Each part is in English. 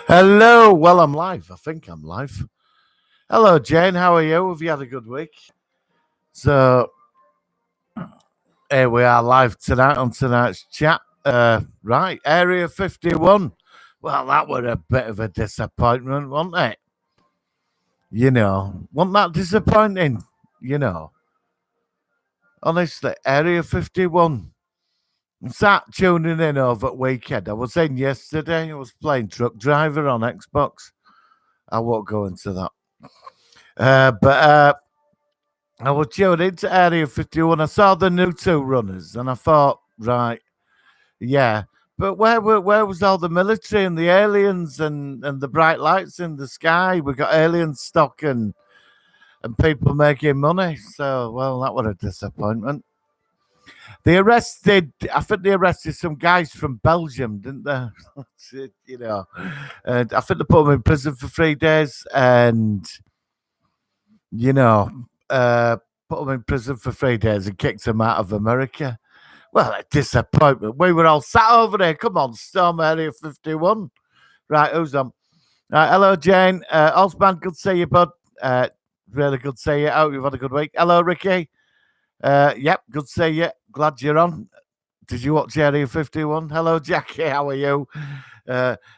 Hello. Well, I'm live. I think I'm live. Hello, Jane. How are you? Have you had a good week? So, here we are live tonight on tonight's chat. Right, Area 51. Well, that were a bit of a disappointment, wasn't it? Wasn't that disappointing? You know, honestly, Area 51. I sat tuning in over at weekend. I was in yesterday. I was playing Truck Driver on Xbox. I won't go into that. But I was tuned into Area 51. I saw the new two runners and I thought, right, yeah. But where was all the military and the aliens and the bright lights in the sky? We got alien stock and people making money. So, well, that was a disappointment. I think they arrested some guys from Belgium, didn't they? you know, and I think they put them in prison for 3 days and, you know, put them in prison for 3 days and kicked them out of America. Well, a disappointment. We were all sat over there. Come on, Storm Area 51. Right, who's on? Hello, Jane. Osman, good to see you, bud. Really good to see you. Hope you've had a good week. Hello, Ricky. Yep, good to see you. Glad you're on. Did you watch Area 51? Hello, Jackie. How are you?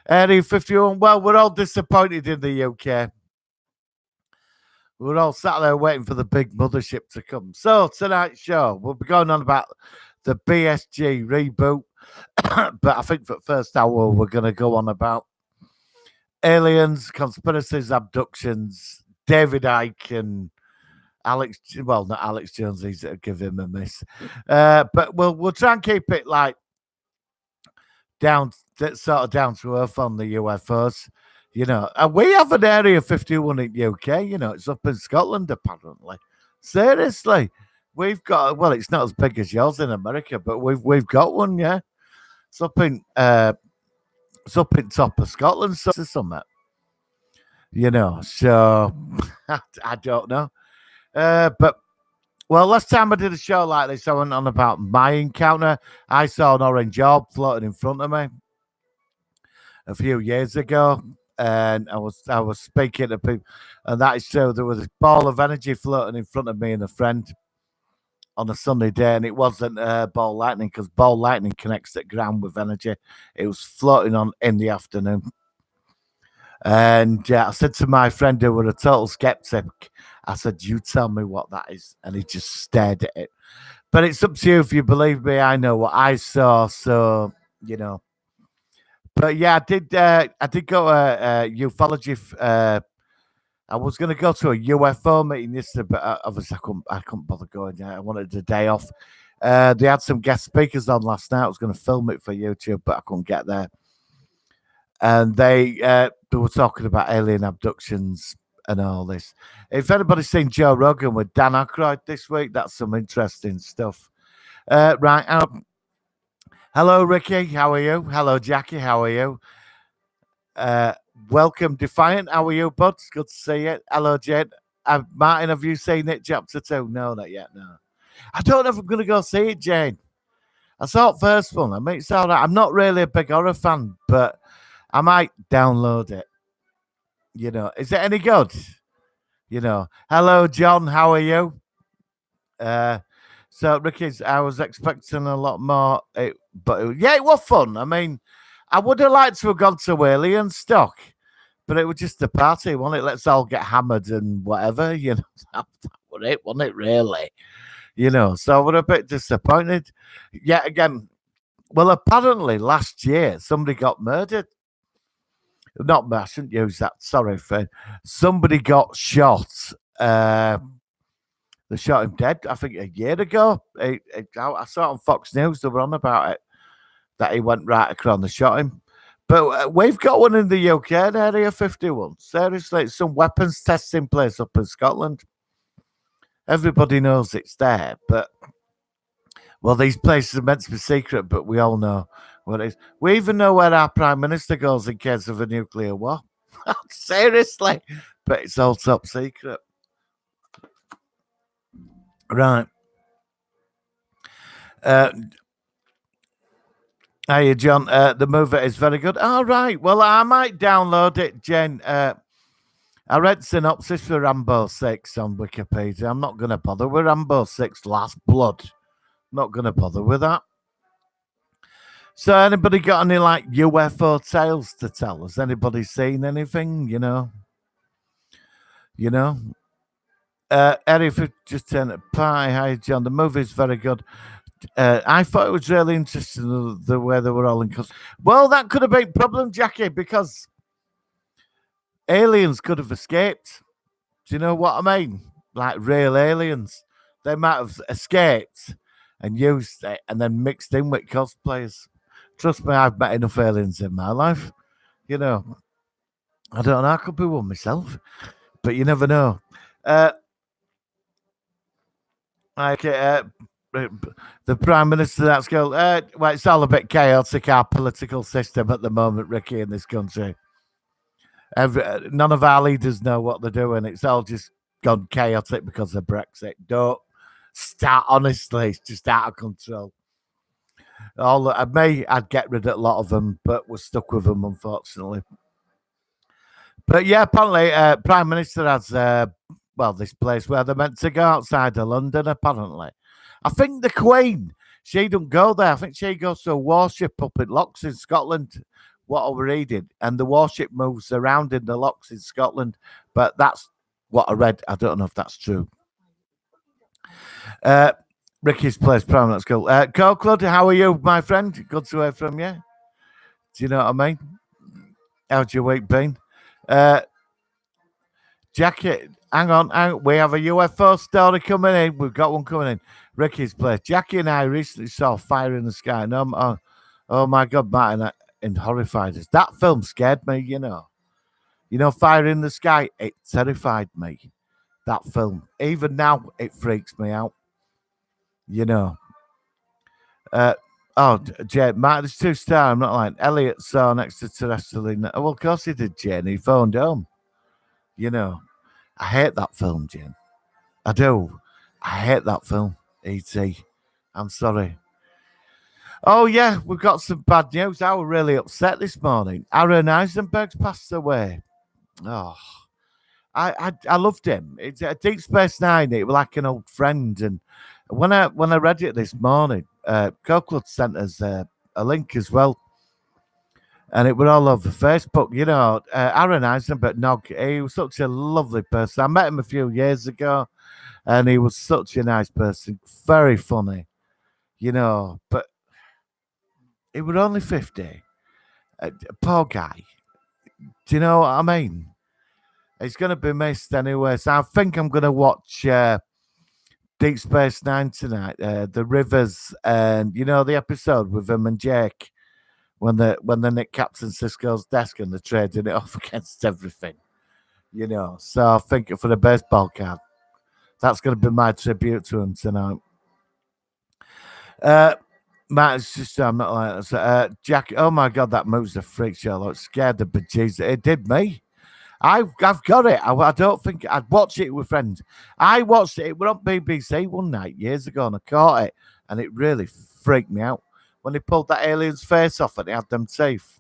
Area 51. Well, we're all disappointed in the UK. We're all sat there waiting for the big mothership to come. So, tonight's show, we'll be going on about the BSG reboot. But I think for the first hour, we're going to go on about aliens, conspiracies, abductions, David Icke and Alex. Well, not Alex Jones. He's give him a miss. But we'll try and keep it like down to earth on the UFOs. And we have an Area 51 in UK. It's up in Scotland apparently. Seriously, we've got. Well, it's not as big as yours in America, but we've got one. Yeah, it's up in top of Scotland. So something. So I don't know. But well, last time I did a show like this, I went on about my encounter. I saw an orange orb floating in front of me a few years ago, and I was speaking to people, and that is true. There was a ball of energy floating in front of me and a friend on a sunny day, and it wasn't ball lightning because ball lightning connects at ground with energy. It was floating on in the afternoon. And I said to my friend who were a total skeptic, I said, "You tell me what that is," and he just stared at it. But it's up to you if you believe me. I know what I saw, so you know. But yeah, I did go to ufology. I was going to go to a UFO meeting yesterday, but obviously I couldn't bother going. I wanted a day off. They had some guest speakers on last night. I was going to film it for YouTube, but I couldn't get there. And they were talking about alien abductions and all this. If anybody's seen Joe Rogan with Dan Aykroyd this week, that's some interesting stuff. Right. Hello, Ricky. How are you? Hello, Jackie. How are you? Welcome, Defiant. How are you, bud? It's good to see you. Hello, Jed. Martin, have you seen it? Chapter 2? No, not yet. No. I don't know if I'm going to go see it, Jane. I saw it first one. I mean, it's all right. I'm not really a big horror fan, but I might download it. Is it any good? Hello, John. How are you? So, Ricky's, I was expecting a lot more, but yeah, it was fun. I mean, I would have liked to have gone to Alien Stock, but it was just a party, wasn't it? Let's all get hammered and whatever, that was it, wasn't it, really? So we're a bit disappointed. Yet again, well, apparently last year somebody got murdered. Not, I shouldn't use that. Sorry, friend. Somebody got shot. They shot him dead, I think, a year ago. I saw it on Fox News. They were on about it, that he went right across and they shot him. But we've got one in the UK, in Area 51. Seriously, it's some weapons testing place up in Scotland. Everybody knows it's there, but, well, these places are meant to be secret, but we all know what it is. We even know where our Prime Minister goes in case of a nuclear war. Seriously. But it's all top secret. Right. Hey, John. The movie is very good. All right. Well, I might download it, Jen. I read synopsis for Rambo 6 on Wikipedia. I'm not going to bother with Rambo 6 Last Blood. Not going to bother with that. So, anybody got any like UFO tales to tell? Has anybody seen anything? You know. Eddie, if you just turn it pie. Hi, John. The movie's very good. I thought it was really interesting the way they were all in costume. Well, that could have been problem, Jackie, because aliens could have escaped. Do you know what I mean? Like real aliens. They might have escaped and used it and then mixed in with cosplayers. Trust me, I've met enough aliens in my life. You know, I don't know. I could be one myself, but you never know. Uh, like the Prime Minister, that's girl. Well, it's all a bit chaotic, our political system at the moment, Ricky, in this country. None of our leaders know what they're doing. It's all just gone chaotic because of Brexit. Don't start, honestly, it's just out of control. I'd get rid of a lot of them, but we're stuck with them, unfortunately. But yeah, apparently, Prime Minister has this place where they're meant to go outside of London. Apparently, I think the Queen, she don't go there. I think she goes to a warship up in Locks in Scotland. What I reading, and the warship moves around in the locks in Scotland. But that's what I read. I don't know if that's true. Uh, Ricky's place, Prime. Let's go. Coquelin, how are you, my friend? Good to hear from you. Do you know what I mean? How's your week been? Jackie, hang on. We have a UFO story coming in. We've got one coming in. Ricky's place. Jackie and I recently saw Fire in the Sky. And oh my God, Martin, and horrified us. That film scared me, you know. You know, Fire in the Sky, it terrified me. That film. Even now, it freaks me out. You know. Uh, Jay, Martin, there's 2 star. I'm not lying. Elliot saw an extraterrestrial. Well, of course he did, Jane. He phoned home. You know. I hate that film, Jane. I do. I hate that film, E.T. I'm sorry. Oh, yeah, we've got some bad news. I was really upset this morning. Aaron Eisenberg's passed away. Oh, I loved him. It's Deep Space Nine. It was like an old friend. And when I read it this morning, Coquelin sent us a link as well. And it were all over Facebook. You know, Aaron Eisenberg, Nog, he was such a lovely person. I met him a few years ago, and he was such a nice person. Very funny, you know. But he was only 50. Poor guy. Do you know what I mean? He's going to be missed anyway. So I think I'm going to watch Deep Space Nine tonight. The Rivers, and you know the episode with him and Jake when they nick Captain Sisko's desk and they're trading it off against everything. You know, so I think for the baseball card, that's going to be my tribute to him tonight. Matt, it's just I'm not like that. Jack, oh my God, that movie's a freak show. It scared the bejesus. It did me. I've got it. I don't think I'd watch it with friends. I watched it. It was on BBC one night years ago, and I caught it, and it really freaked me out when they pulled that alien's face off and they had them safe.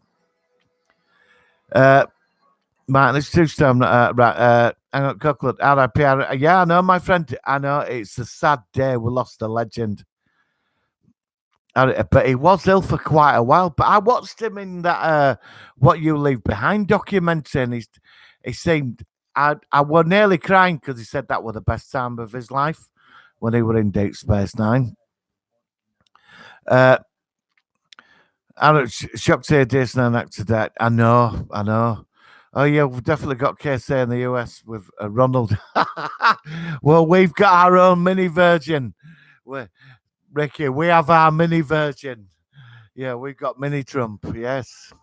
Martin, it's 2 star. Right. Hang on, Coquelin. RIP. Yeah, I know, my friend. I know it's a sad day. We lost a legend. But he was ill for quite a while. But I watched him in that "What You Leave Behind" documentary, and he seemed. I was nearly crying because he said that was the best time of his life when he were in Deep Space Nine. I'm shocked to hear Jason an accident. I know. Oh yeah, we've definitely got KSA in the US with Ronald. Well, we've got our own mini version. Ricky, we have our mini version. Yeah, we've got Mini Trump. Yes.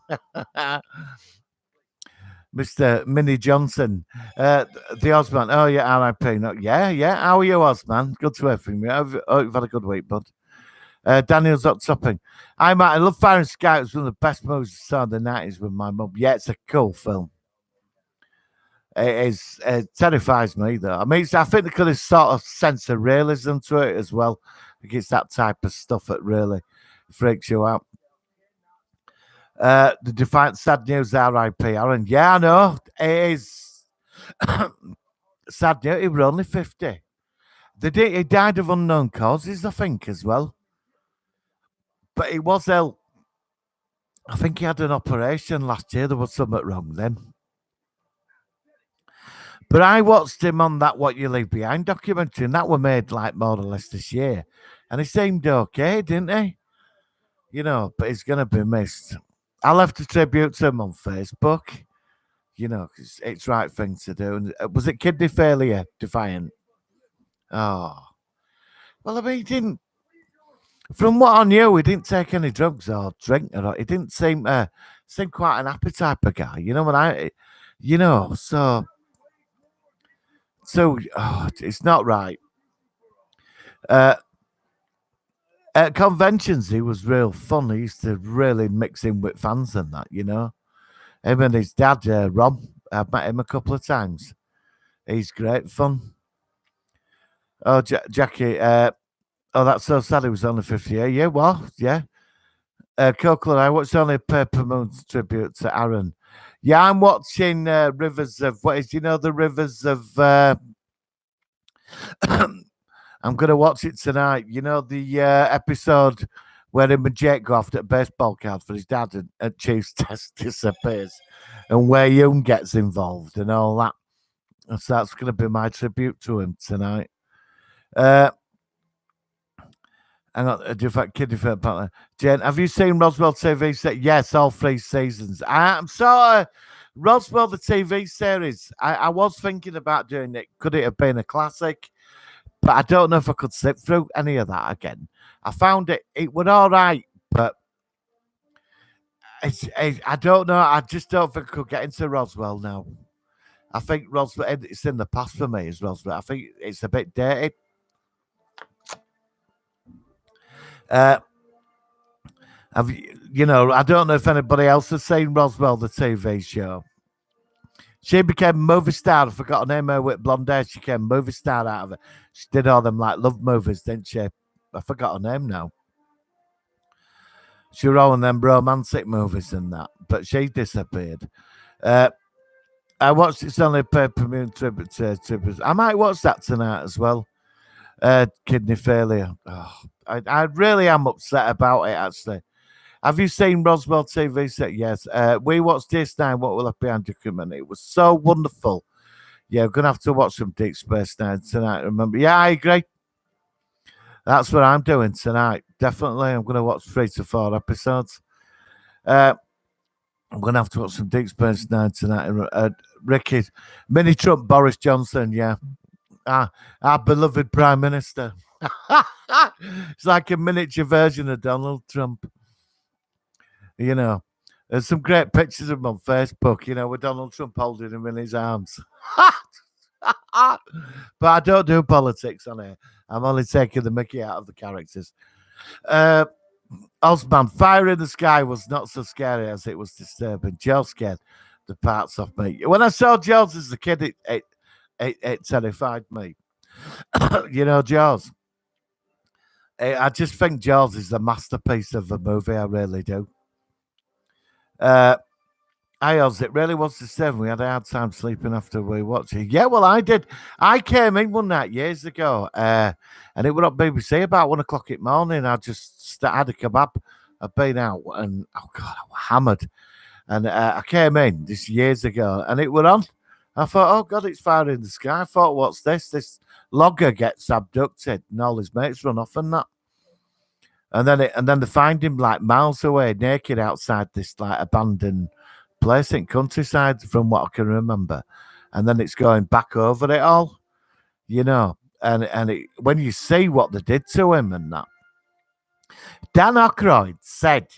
Mr. Minnie Johnson, the Osman. Oh yeah, RIP. No, yeah. How are you, Osman? Good to hear from you. You've had a good week, bud. Daniel's up topping. I love Fire and Sky. It was one of the best movies I saw in the 90s with my mum. Yeah, it's a cool film. It terrifies me though. I mean, I think they could have sort of sense of realism to it as well. I think it's that type of stuff that really freaks you out. The Defiant Sad News, R.I.P. Aaron. Yeah, I know. It is sad news. He was only 50. He died of unknown causes, I think, as well. But he was ill. I think he had an operation last year. There was something wrong then. But I watched him on that What You Leave Behind documentary, and that were made like more or less this year. And he seemed okay, didn't he? But he's going to be missed. I left a tribute to him on Facebook, 'cause it's the right thing to do. And was it kidney failure, Defiant? Oh, well, I mean, he didn't, from what I knew, he didn't take any drugs or drink or he didn't seem quite an happy type of guy, so it's not right. Uh, at conventions, he was real fun. He used to really mix in with fans and that, Him and his dad, Rob, I've met him a couple of times. He's great fun. Oh, Jackie, that's so sad. He was only 58. Yeah, well, yeah. Coco, I watched only a Paper Moon tribute to Aaron. Yeah, I'm watching Rivers of, the Rivers of, I'm going to watch it tonight. The episode where him and Jake go after a baseball card for his dad and Chief's test disappears and where Young gets involved and all that. So that's going to be my tribute to him tonight. Hang on, a different partner. Jen, have you seen Roswell TV set? Yes, all 3 seasons. I'm sorry. Roswell, the TV series. I was thinking about doing it. Could it have been a classic? But I don't know if I could sit through any of that again. I found it was all right, but I don't know. I just don't think I could get into Roswell now. I think Roswell, it's in the past for me, is Roswell. I think it's a bit dated. I don't know if anybody else has seen Roswell, the TV show. She became a movie star. I forgot her name, with blonde hair. She became a movie star out of it. She did all them like love movies, didn't she? I forgot her name now. She wrote on them romantic movies and that, but she disappeared. I watched It's Only a Paper Moon tribute. I might watch that tonight as well. Kidney failure. Oh, I really am upset about it, actually. Have you seen Roswell TV set? Yes. We watched DS9, What Will Left Behind document. It was so wonderful. Yeah, we're going to have to watch some Deep Space Nine tonight, remember. Yeah, I agree. That's what I'm doing tonight. Definitely. I'm going to watch 3 to 4 episodes. I'm going to have to watch some Deep Space Nine tonight. Ricky, Mini Trump, Boris Johnson, yeah. Our beloved Prime Minister. It's like a miniature version of Donald Trump. There's some great pictures of him on Facebook, with Donald Trump holding him in his arms. But I don't do politics on here. I'm only taking the mickey out of the characters. Osman, Fire in the Sky was not so scary as it was disturbing. Joe scared the parts off me. When I saw Jaws as a kid, it terrified me. Jaws. I just think Jaws is the masterpiece of the movie. I really do. It really was disturbing. We had a hard time sleeping after we watched it. Yeah, well, I did. I came in one night years ago, and it was on BBC about 1 o'clock in the morning. I just had a kebab. I've been out, and oh god, I was hammered. And I came in this years ago, and it was on. I thought, oh god, it's Fire in the Sky. I thought, what's this? This logger gets abducted, and all his mates run off and that. And then they find him like miles away, naked outside this like abandoned place in countryside, from what I can remember. And then it's going back over it all, when you see what they did to him and that. Dan Aykroyd said,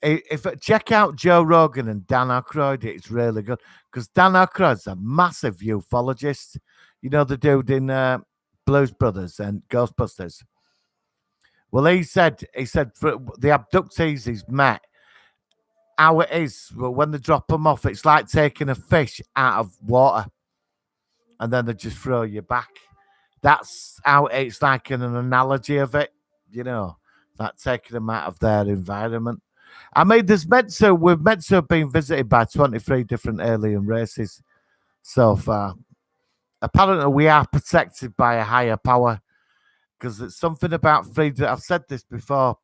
if check out Joe Rogan and Dan Aykroyd, it's really good, because Dan Aykroyd's a massive ufologist. The dude in Blues Brothers and Ghostbusters. Well, he said for the abductees he's met, how it is, well, when they drop them off, it's like taking a fish out of water and then they just throw you back. That's how it's like an analogy of it, like taking them out of their environment. I mean, we've meant to have been visited by 23 different alien races so far. Apparently, we are protected by a higher power because it's something about freedom. I've said this before.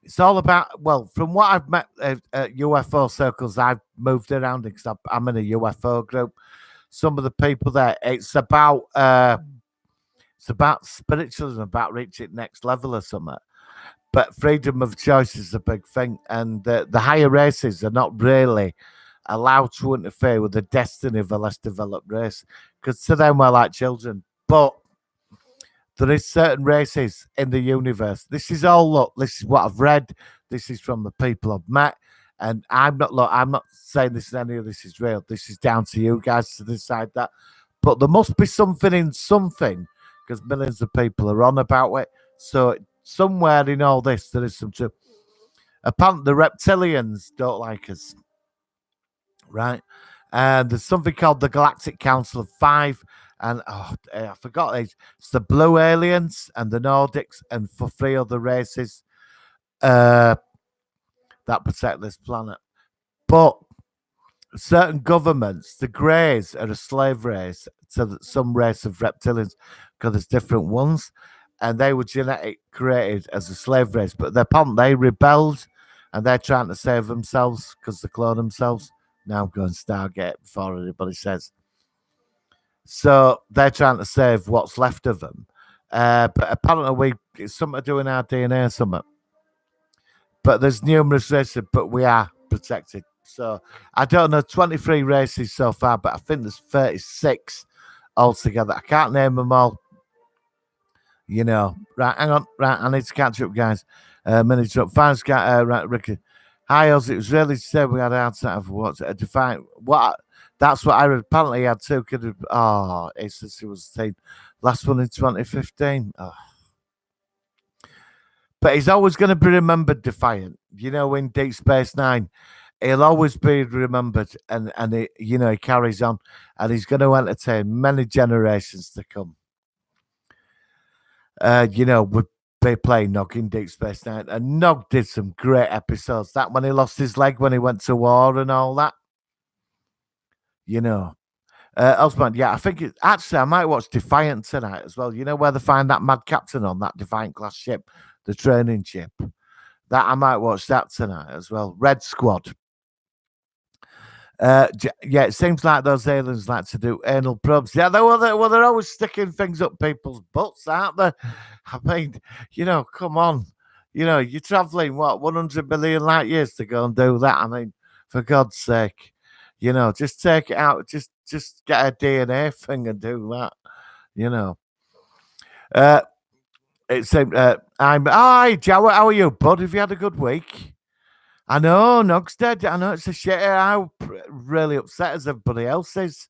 It's all about, well, from what I've met at UFO circles, I've moved around because I'm in a UFO group. Some of the people there, it's about spiritualism, about reaching next level or something. But freedom of choice is a big thing, and the higher races are not really allowed to interfere with the destiny of a less developed race because to them we're like children. But there is certain races in the universe. This is all look. This is what I've read. This is from the people I've met, and I'm not saying this is any of this is real. This is down to you guys to decide that. But there must be something in something because millions of people are on about it. So somewhere in all this, there is some truth. Apparently, the reptilians don't like us, right? And there's something called the Galactic Council of Five, and I forgot these. It's the Blue Aliens and the Nordics, and for three other races that protect this planet. But certain governments, the Greys are a slave race to some race of reptilians because there's different ones, and they were genetic created as a slave race, but they rebelled and they're trying to save themselves because they clone themselves. Now I'm going Stargate before anybody says. So they're trying to save what's left of them. But apparently it's something to do in our DNA or something. But there's numerous races, but we are protected. So I don't know, 23 races so far, but I think there's 36 altogether. I can't name them all. You know, right, hang on, right, I need to catch up, guys. Minutes up. Fans got right, Ricky. Hi, Oz. It was really said we had an answer of what's a defined what. That's what I read. Apparently, he had two kids. Oh, he says he was the last one in 2015. Oh. But he's always going to be remembered defiant. You know, in Deep Space Nine, he'll always be remembered, and he carries on, and he's going to entertain many generations to come. Would be playing Nog in Deep Space Nine, and Nog did some great episodes. That when he lost his leg when he went to war and all that. You know, Osman, yeah, I think actually I might watch Defiant tonight as well. You know where they find that mad captain on that Defiant class ship, the training ship. That I might watch that tonight as well. Red Squad. Yeah, it seems like those aliens like to do anal probes. Yeah, they're always sticking things up people's butts, aren't they? I mean, come on. You're traveling, 100 million light years to go and do that. I mean, for God's sake, just take it out. Just get a DNA thing and do that, It seemed, hi, Joe, how are you, bud? Have you had a good week? I know, Nog's dead. I know it's a shit. I'm really upset as everybody else is,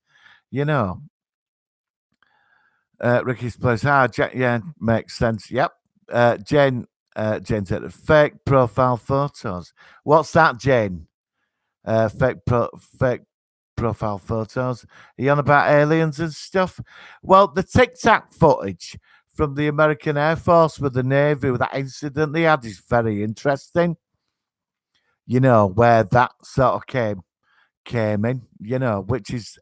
Ricky's place. Yeah, makes sense. Yep. Jane said fake profile photos. What's that, Jane? Fake profile photos. Are you on about aliens and stuff? Well, the Tic Tac footage from the American Air Force with the Navy with that incident they had is very interesting. Where that sort of came in, which is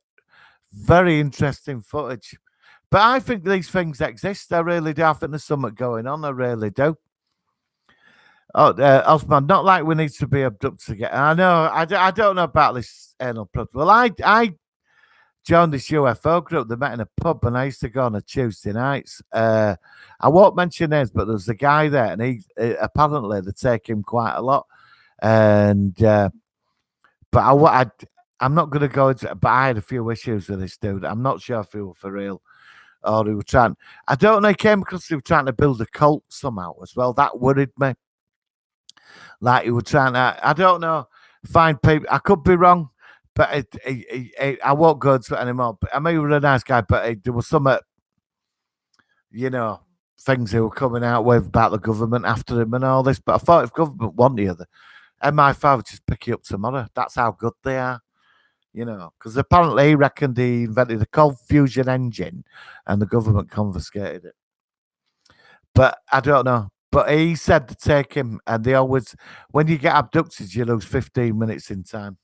very interesting footage. But I think these things exist. I really do. I think there's something going on. I really do. Oh, Osman, not like we need to be abducted again. I know. I don't know about this anal probe. Well, I joined this UFO group. They met in a pub, and I used to go on a Tuesday nights. I won't mention names, but there was a guy there, and he apparently they take him quite a lot. And but I'm not going to go into it, but I had a few issues with this dude. I'm not sure if he was for real or he was trying. I don't know. He came because he was trying to build a cult somehow as well. That worried me. Like he was trying to, I don't know, find people. I could be wrong, but I won't go into it anymore. But I mean, he was a nice guy, but there was some, things they were coming out with about the government after him and all this. But I thought if government wanted you, MI5 would just pick you up tomorrow. That's how good they are, because apparently he reckoned he invented the cold fusion engine and the government confiscated it. But I don't know. But he said to take him, and they always, when you get abducted, you lose 15 minutes in time.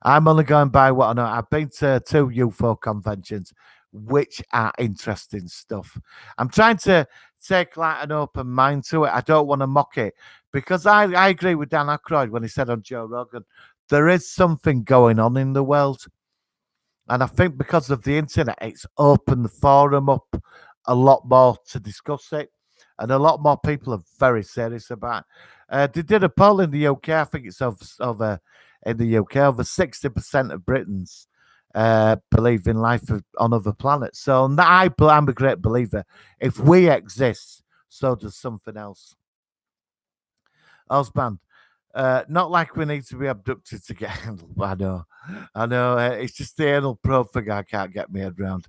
I'm only going by what I know. I've been to 2 UFO conventions, which are interesting stuff. I'm trying to take like an open mind to it. I don't want to mock it because I agree with Dan Aykroyd when he said on Joe Rogan, there is something going on in the world. And I think because of the internet, it's opened the forum up a lot more to discuss it. And a lot more people are very serious about it. They did a poll in the UK, I think it's over in the UK, over 60% of Britons believe in life on other planets. So I'm a great believer. If we exist, so does something else. Osband, not like we need to be abducted to get handled. I know. It's just the anal probe thing I can't get my head around.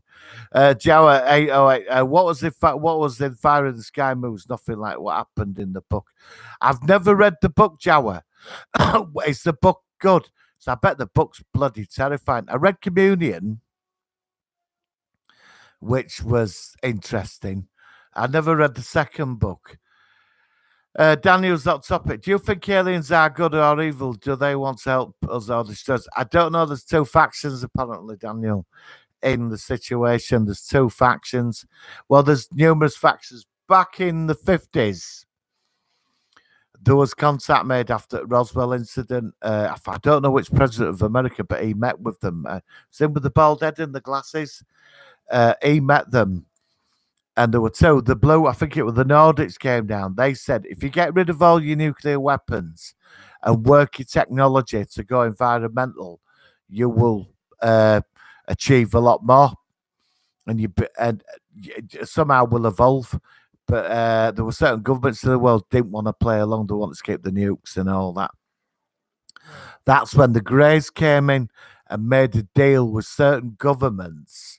Jawa 808. What was in Fire in the Sky moves? Nothing like what happened in the book. I've never read the book, Jawa. Is the book good? So I bet the book's bloody terrifying. I read Communion, which was interesting. I never read the second book. Daniel's that topic. Do you think aliens are good or evil? Do they want to help us or destroy us? I don't know. There's 2 factions, apparently, Daniel, in the situation. There's 2 factions. Well, there's numerous factions. Back in the 50s, there was contact made after the Roswell incident. I don't know which president of America, but he met with them. Same with the bald head and the glasses. He met them. And there were 2. The blue, I think it was the Nordics came down. They said, if you get rid of all your nuclear weapons and work your technology to go environmental, you will achieve a lot more. And somehow will evolve. But there were certain governments in the world didn't want to play along. They wanted to keep the nukes and all that. That's when the Greys came in and made a deal with certain governments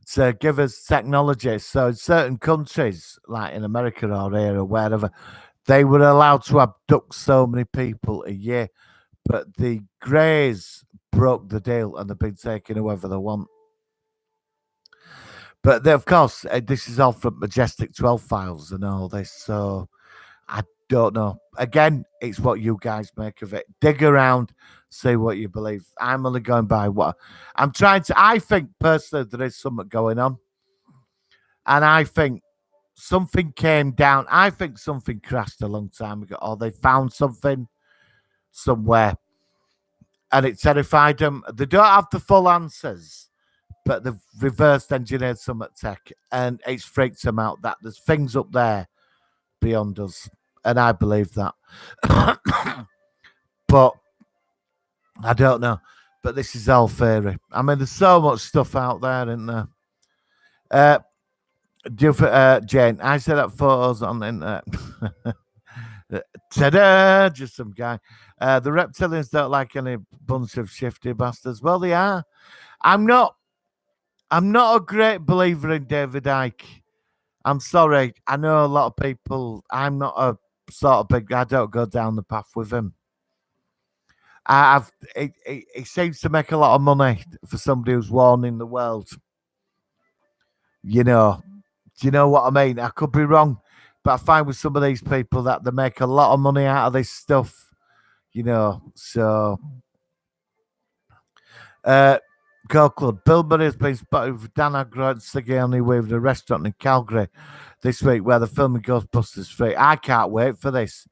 to give us technology. So in certain countries, like in America or here or wherever, they were allowed to abduct so many people a year. But the Greys broke the deal and they've been taking whoever they want. But of course, this is all from Majestic 12 files and all this. So I don't know. Again, it's what you guys make of it. Dig around, see what you believe. I'm only going by what I'm trying to. I think personally there is something going on. And I think something came down. I think something crashed a long time ago, or they found something somewhere and it terrified them. They don't have the full answers, but they've reversed engineered some tech and it's freaked them out that there's things up there beyond us. And I believe that. But I don't know. But this is all theory. I mean, there's so much stuff out there, isn't there? Jane, I said that photos on the internet. Ta-da! Just some guy. The reptilians don't like any bunch of shifty bastards. Well, they are. I'm not a great believer in David Icke. I'm sorry. I know a lot of people. I'm not a sort of big. I don't go down the path with him. He seems to make a lot of money for somebody who's warning the world. You know, do you know what I mean? I could be wrong, but I find with some of these people that they make a lot of money out of this stuff. You know, so Copeland, Bill Murray has been spotted with Dan Aykroyd and Sigourney Weaver in a restaurant in Calgary this week where they're filming Ghostbusters 3. I can't wait for this.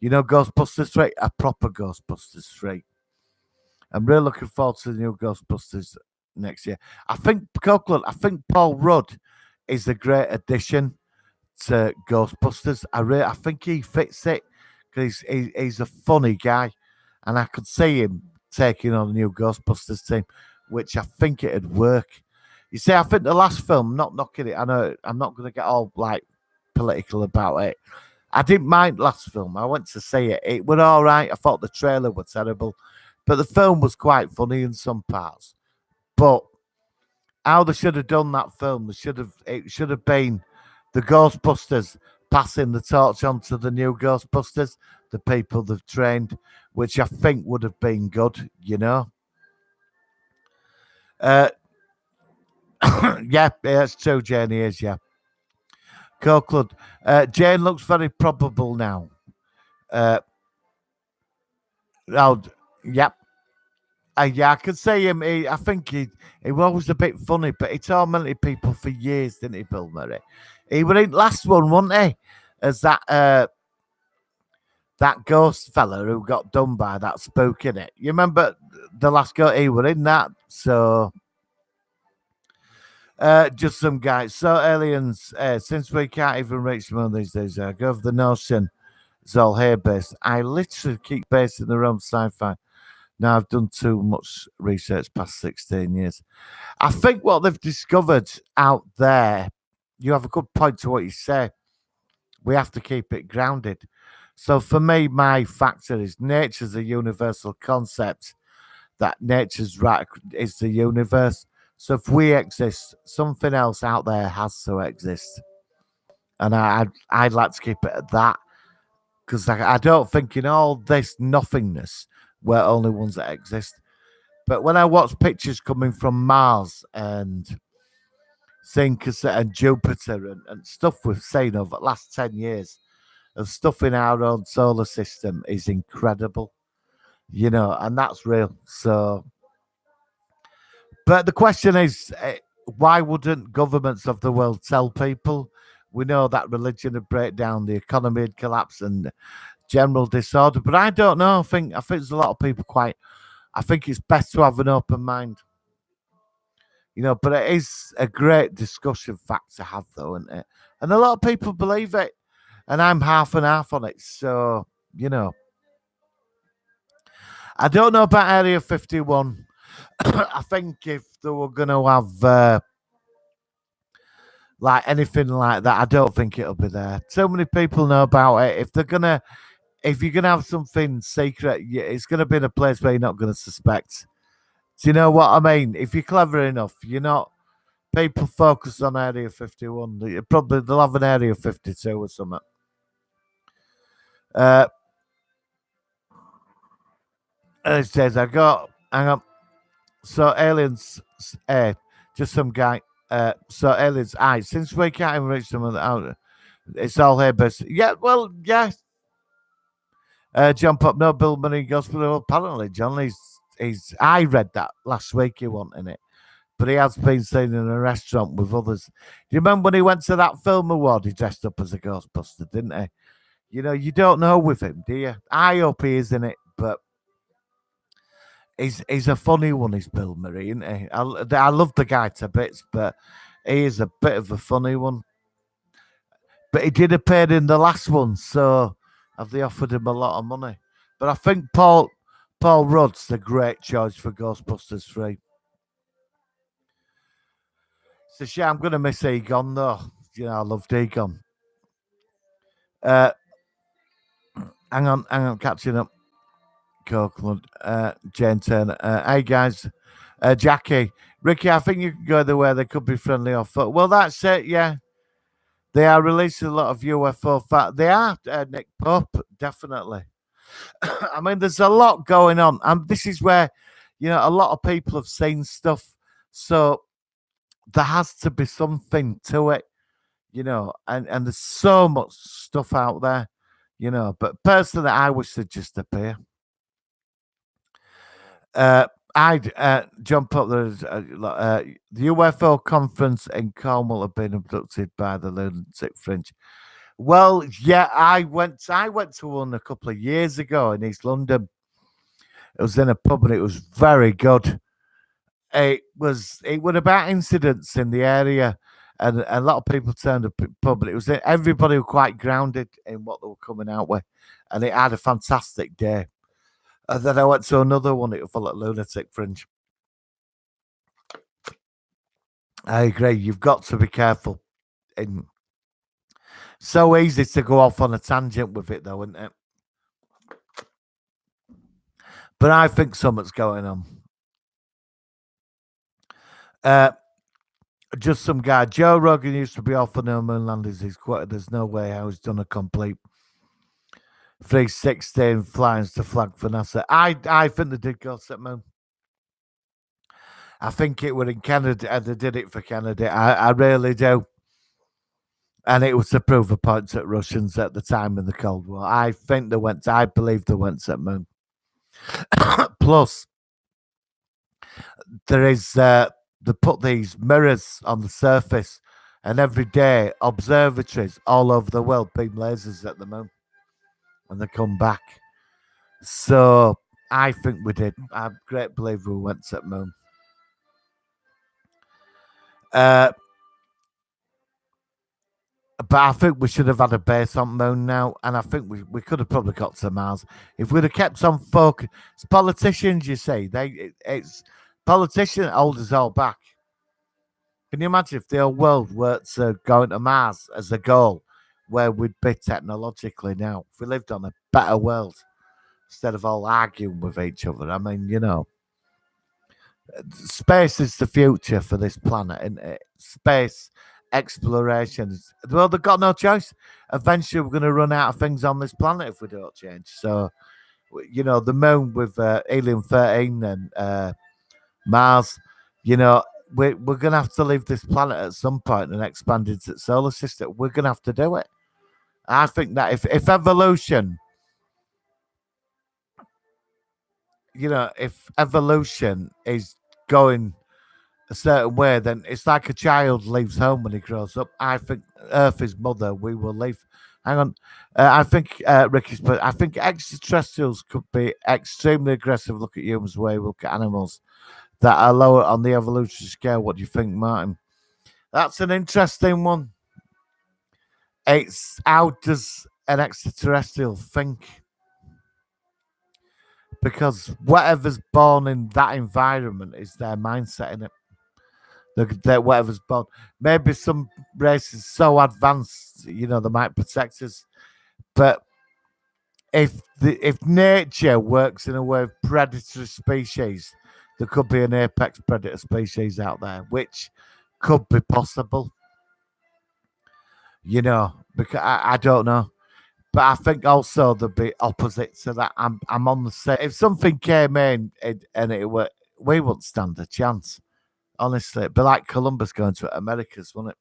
You know, Ghostbusters 3, a proper Ghostbusters 3. I'm really looking forward to the new Ghostbusters next year. I think Paul Rudd is a great addition to Ghostbusters. I think he fits it because he's a funny guy, and I could see him taking on a new Ghostbusters team, which I think it'd work. You see, I think the last film, not knocking it, I know I'm not going to get all like political about it. I didn't mind last film. I went to see it. It was all right. I thought the trailer was terrible, but the film was quite funny in some parts. But how they should have done that film, it should have been the Ghostbusters passing the torch on to the new Ghostbusters, the people they've trained, which I think would have been good, you know. Yeah, it's true, Jenny is, yeah. Copeland. Jane looks very probable now. Uh, oh, yep. Yeah, I could say him. I think he was always a bit funny, but he tormented people for years, didn't he, Bill Murray? He was in last one, wasn't he? As that ghost fella who got done by that spook in it. You remember the last go he were in that? So just some guys. So aliens, since we can't even reach them these days, I go for the notion it's all here based. I literally keep basing the realm sci-fi. Now I've done too much research past 16 years. I think what they've discovered out there, you have a good point to what you say. We have to keep it grounded. So for me, my factor is nature's a universal concept. That nature's right is the universe. So if we exist, something else out there has to exist, and I'd like to keep it at that because I don't think in all this nothingness we're only ones that exist. But when I watch pictures coming from Mars and seeing and Jupiter and stuff we've seen over the last 10 years of stuff in our own solar system is incredible, and that's real. So, but the question is, why wouldn't governments of the world tell people? We know that religion would break down, the economy would collapse, and general disorder. But I don't know. I think there's a lot of people quite. I think it's best to have an open mind, But it is a great discussion fact to have, though, isn't it? And a lot of people believe it, and I'm half and half on it. So I don't know about Area 51. I think if they were going to have like anything like that, I don't think it'll be there. So many people know about it. If you're gonna have something secret, it's gonna be in a place where you're not gonna suspect. Do you know what I mean? If you're clever enough, you're not. People focus on Area 51. Probably they'll have an Area 52 or something. Uh, and it says I got. Hang on. So aliens, just some guy. So aliens, since we can't even reach them out, it's all here, but yeah, well, yeah. Jump up, no Bill Murray Gospel. Well, apparently, John, he's. I read that last week. He wanted it, but he has been seen in a restaurant with others. Do you remember when he went to that film award? He dressed up as a Ghostbuster, didn't he? You don't know with him, do you? I hope he is in it, but he's a funny one. He's Bill Murray, isn't he? I love the guy to bits, but he is a bit of a funny one. But he did appear in the last one, so have they offered him a lot of money? But I think Paul Rudd's the great choice for Ghostbusters 3. It's a shame I'm going to miss Egon, though. I loved Egon. Uh, hang on, catching up. Copeland, Jane Turner. Hey, guys. Jackie. Ricky, I think you can go the way they could be friendly or foot. Well, that's it, yeah. They are releasing a lot of UFO fact. They are, Nick Pope, definitely. I mean, there's a lot going on. And this is where, a lot of people have seen stuff. So there has to be something to it, and there's so much stuff out there, But personally, I wish they'd just appear. I'd jump up. There's the UFO conference in Cornwall have been abducted by the lunatic fringe. Well, yeah, I went to one a couple of years ago in East London. It was in a pub and it was very good. It was about incidents in the area, and a lot of people turned up at pub. But it was everybody was quite grounded in what they were coming out with, and it had a fantastic day. And then I went to another one. It was full of lunatic fringe. I agree. You've got to be careful. And so easy to go off on a tangent with it, though, isn't it? But I think something's going on. Just some guy. Joe Rogan used to be off for no moon landings. He's quite. There's no way how he's done a complete 316 flyings to flag for NASA. I think they did go to the moon. I think it were in Canada and they did it for Canada. I really do. And it was to prove a point to Russians at the time of the Cold War. I believe they went to the moon. Plus, there is, they put these mirrors on the surface, and every day observatories all over the world beam lasers at the moon when they come back. So I think we did. I'm a great believer we went to the moon. Uh, but I think we should have had a base on moon now, and I think we could have probably got to Mars if we'd have kept on focus. It's politicians, you say it's politicians hold us all back. Can you imagine if the whole world were to going to Mars as a goal, where we'd be technologically now? If we lived on a better world instead of all arguing with each other. I mean, space is the future for this planet, isn't it? Space exploration. Well, they've got no choice. Eventually, we're going to run out of things on this planet if we don't change. So, the moon with helium 13 and Mars, you know, we're going to have to leave this planet at some point and expand into the solar system. We're going to have to do it. I think that if evolution, if evolution is going a certain way, then it's like a child leaves home when he grows up. I think Earth is mother. We will leave. Hang on. I think Ricky's. But I think extraterrestrials could be extremely aggressive. Look at humans, the way we look at animals that are lower on the evolutionary scale. What do you think, Martin? That's an interesting one. It's how does an extraterrestrial think? Because whatever's born in that environment is their mindset in it. Whatever's born. Maybe some races so advanced, they might protect us. But if nature works in a way of predatory species, there could be an apex predator species out there, which could be possible. Because I don't know. But I think also there'd be opposite to that. I'm on the same. If something came in and it were, we wouldn't stand a chance. Honestly, it'd be like Columbus going to Americas, wouldn't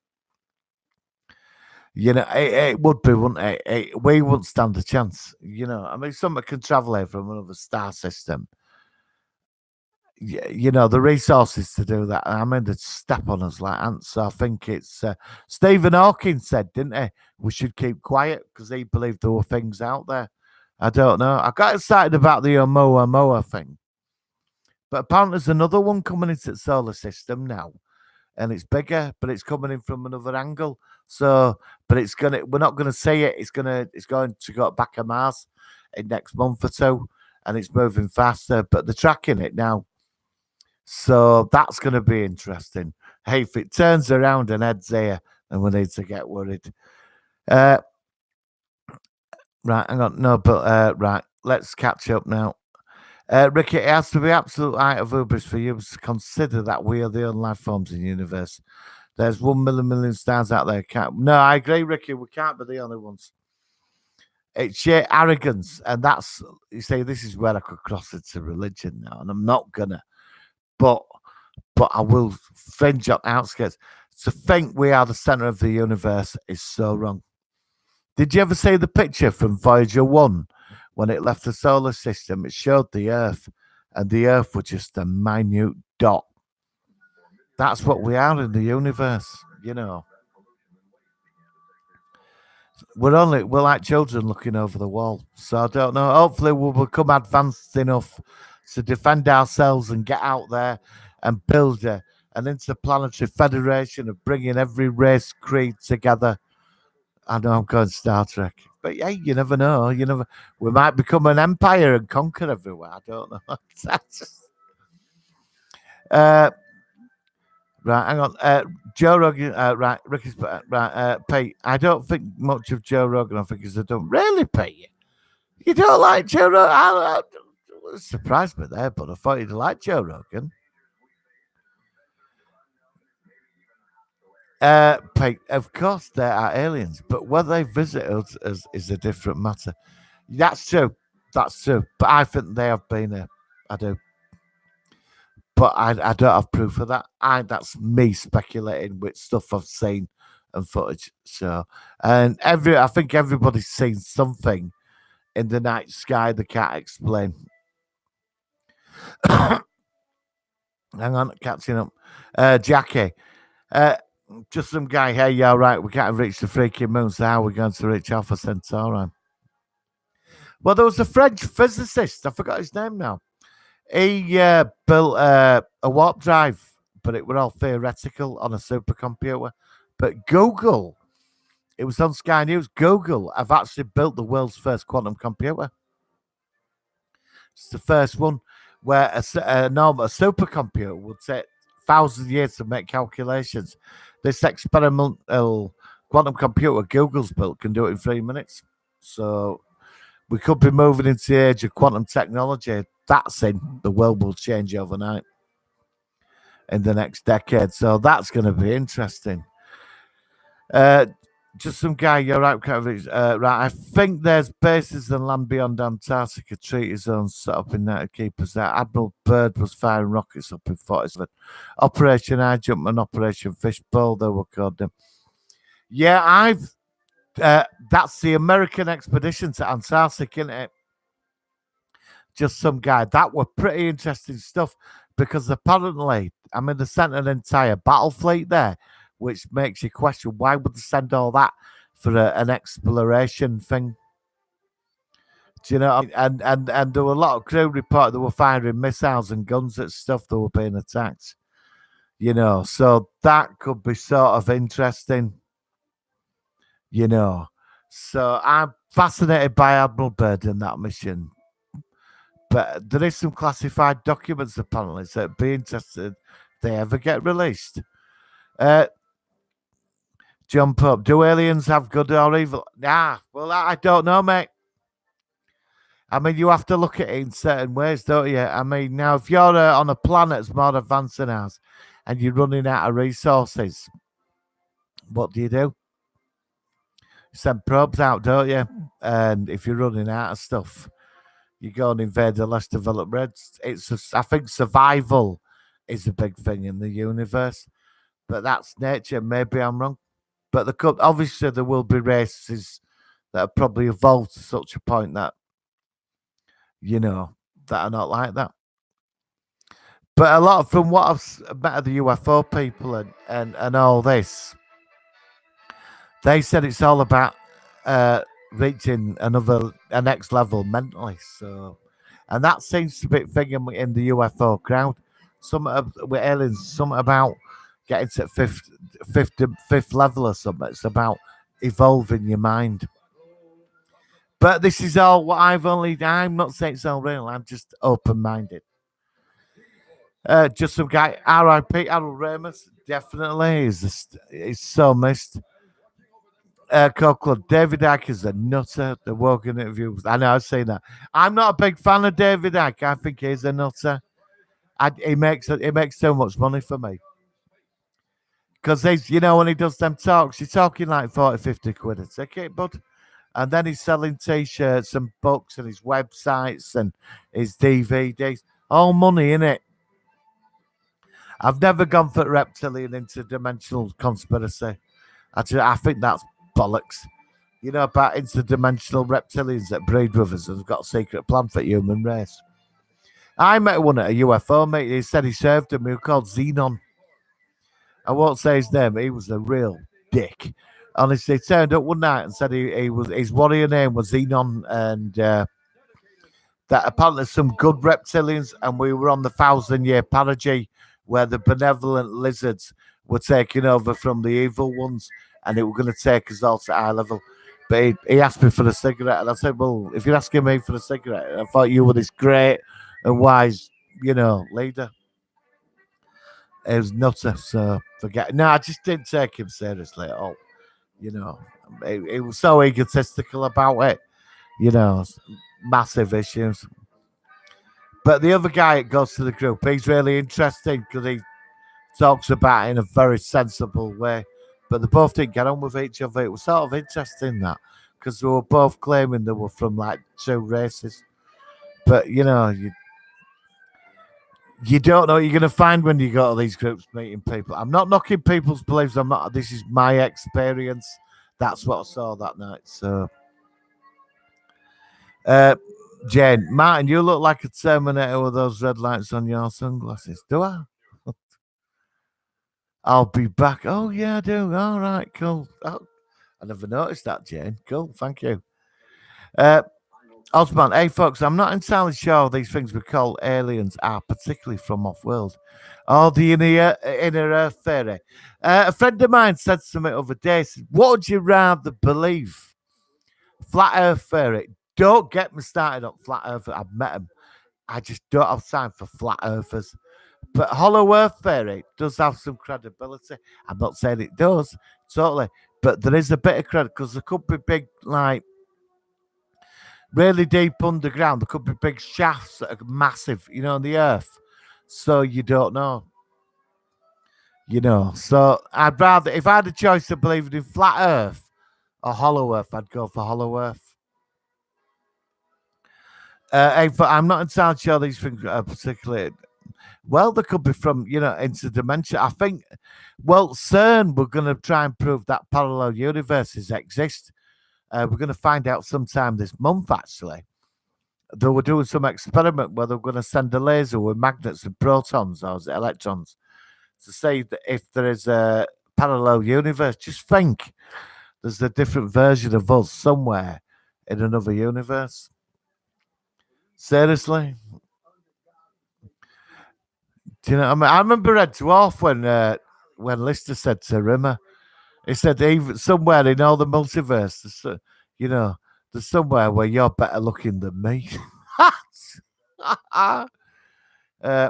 it? It would be, wouldn't it? We wouldn't stand a chance. I mean, someone can travel here from another star system. The resources to do that. I mean, they'd step on us like ants. So I think it's Stephen Hawking said, didn't he? We should keep quiet because he believed there were things out there. I don't know. I got excited about the Oumuamua thing, but apparently there's another one coming into the solar system now, and it's bigger, but it's coming in from another angle. So, but we're not gonna see it. It's going to go back of Mars in next month or two, and it's moving faster. But they're tracking it now. So that's going to be interesting. Hey, if it turns around and heads here, then we need to get worried. Right, hang on. No, but right, let's catch up now. Ricky, it has to be absolute height of hubris for you to consider that we are the only life forms in the universe. There's 1 million stars out there. No, I agree, Ricky. We can't be the only ones. It's sheer arrogance, and that's you say. This is where I could cross into religion now, and I'm not gonna. But I will fringe on outskirts. To think we are the center of the universe is so wrong. Did you ever see the picture from Voyager 1 when it left the solar system? It showed the Earth, and the Earth was just a minute dot. That's what we are in the universe, We're like children looking over the wall. So I don't know. Hopefully we'll become advanced enough to defend ourselves and get out there and build an interplanetary federation of bringing every race creed together. I know I'm going Star Trek, but yeah, you never know. We might become an empire and conquer everywhere. I don't know. Right, hang on. Joe Rogan, right, Ricky's, right, Pete. I don't think much of Joe Rogan. I think he's a dumb. Really, Pete? You don't like Joe Rogan? I surprised me there, but I thought you'd like Joe Rogan. Pete, of course there are aliens, but whether they visit us is a different matter. That's true. That's true. But I think they have been here. I do. But I don't have proof of that. That's me speculating with stuff I've seen and footage. So, and I think everybody's seen something in the night sky they can't explain. Hang on, catching up. Jackie, uh, just some guy. Hey, yeah, right. We can't reach the freaking moon, so how are we going to reach Alpha Centauri? Well, there was a French physicist. I forgot his name now. He built a warp drive, but it were all theoretical on a supercomputer. But Google, it was on Sky News. Google have actually built the world's first quantum computer. It's the first one where a supercomputer would take thousands of years to make calculations. This experimental quantum computer Google's built can do it in 3 minutes. So we could be moving into the age of quantum technology. That's in the world will change overnight in the next decade. So that's going to be interesting. Just some guy, you're right, right. I think there's bases and land beyond Antarctica treaty zones set up in there to keep us there. Admiral Byrd was firing rockets up in 47. Operation High Jump and Operation Fishbowl, they were called them. Yeah, that's the American expedition to Antarctica, isn't it? Just some guy. That were pretty interesting stuff because apparently, I mean, they sent an entire battle fleet there, which makes you question why would they send all that for an exploration thing? Do you know? What I mean? And there were a lot of crew report they were firing missiles and guns at stuff that were being attacked. You know, so that could be sort of interesting. You know, so I'm fascinated by Admiral Byrd in that mission. But there is some classified documents apparently, so it'd be interested if they ever get released. Uh, Jump up. Do aliens have good or evil? Nah, well, I don't know, mate. I mean, you have to look at it in certain ways, don't you? I mean, now, if you're on a planet that's more advanced than ours and you're running out of resources, what do? You send probes out, don't you? And if you're running out of stuff, you go and invade the less developed reds. I think survival is a big thing in the universe, but that's nature. Maybe I'm wrong. But obviously there will be races that have probably evolved to such a point that that are not like that. But a lot from what I've met of the UFO people and all this, they said it's all about reaching a next level mentally. So, and that seems to be a thing in the UFO crowd. Some with aliens, some about getting to fifth level or something. It's about evolving your mind. But this is all what I'm not saying it's all real. I'm just open minded. Just some guy, R.I.P. Harold Ramis, definitely is so missed. Coco, David Icke is a nutter. The Wogan interviews. I know I've seen that. I'm not a big fan of David Icke. I think he's a nutter. He makes so much money for me. Because when he does them talks, he's talking like 40, 50 quid a ticket, bud. And then he's selling t-shirts and books and his websites and his DVDs. All money in it. I've never gone for reptilian interdimensional conspiracy. I think that's bollocks. You know about interdimensional reptilians that breed with us and have got a secret plan for the human race. I met one at a UFO, mate. He said he served him. He was called Xenon. I won't say his name. He was a real dick. Honestly, he turned up one night and said his warrior name was Xenon, and that apparently some good reptilians, and we were on the 1,000-year perigee where the benevolent lizards were taking over from the evil ones, and they were going to take us all to high level. But he asked me for a cigarette, and I said, well, if you're asking me for a cigarette, I thought you were this great and wise, leader. It was nutter, so forget. No, I just didn't take him seriously at all. He was so egotistical about it. Massive issues. But the other guy that goes to the group, he's really interesting because he talks about it in a very sensible way. But they both didn't get on with each other. It was sort of interesting that because they were both claiming they were from like two races. But You don't know what you're going to find when you go to these groups meeting people. I'm not knocking people's beliefs. I'm not. This is my experience. That's what I saw that night. So, uh, Jane, Martin, you look like a Terminator with those red lights on your sunglasses. Do I? I'll be back. Oh yeah, I do. All right, cool. Oh, I never noticed that, Jane. Cool, thank you. Uh, Osman, hey folks, I'm not entirely sure these things we call aliens are particularly from off-world. Oh, the inner Earth theory. A friend of mine said to me the other day, said, what would you rather believe? Flat Earth theory. Don't get me started on flat Earth. I've met them. I just don't have time for flat earthers. But Hollow Earth theory does have some credibility. I'm not saying it does, totally. But there is a bit of credit because there could be big, like, really deep underground. There could be big shafts that are massive, in the earth. So you don't know, So I'd rather, if I had a choice to believe in flat Earth or Hollow Earth, I'd go for Hollow Earth. I'm not entirely sure these things are particularly. Well, they could be from, interdimension. I think, CERN, we're going to try and prove that parallel universes exist. We're going to find out sometime this month, actually. They were doing some experiment where they're going to send a laser with magnets and protons or electrons to say that if there is a parallel universe, just think there's a different version of us somewhere in another universe. Seriously. Do you know what I mean? I remember Red Dwarf when Lister said to Rimmer, he said even somewhere in all the multiverse, there's somewhere where you're better looking than me. uh,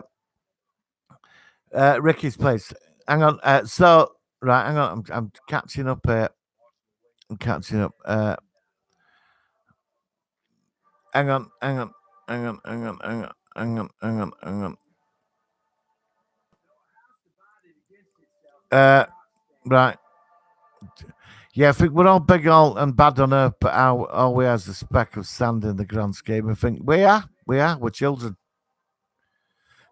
Ricky's place. Hang on. Hang on. I'm catching up here. I'm catching up. Hang on. Hang on. Hang on. Hang on. Hang on. Hang on. Hang on. Hang on. Right. Yeah, I think we're all big all and bad on earth, but all we are is a speck of sand in the grand scheme. I think we're children.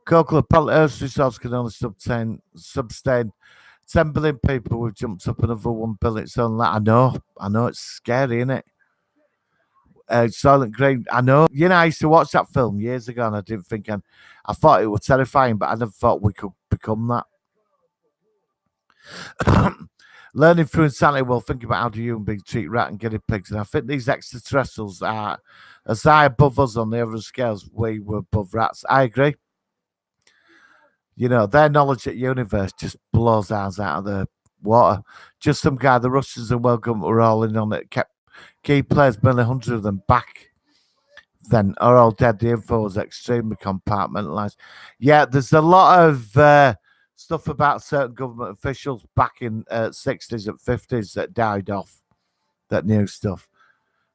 Coca-Cola pellet Earth's resource can only sustain 10 billion people. We've jumped up another 1 billion. It's on that. I know, it's scary, isn't it? Silent Green. I know. I used to watch that film years ago, and I didn't think, I thought it was terrifying, but I never thought we could become that. Learning through insanity, well, think about how do human beings treat rat and guinea pigs, and I think these extraterrestrials are as high above us on the other scales. We were above rats. I agree. Their knowledge of the universe just blows ours out of the water. Just some guy, the Russians and World Government were all in on it, kept key players, nearly 100 of them back then are all dead. The info was extremely compartmentalized. Yeah, there's a lot of stuff about certain government officials back in 60s and 50s that died off, that new stuff.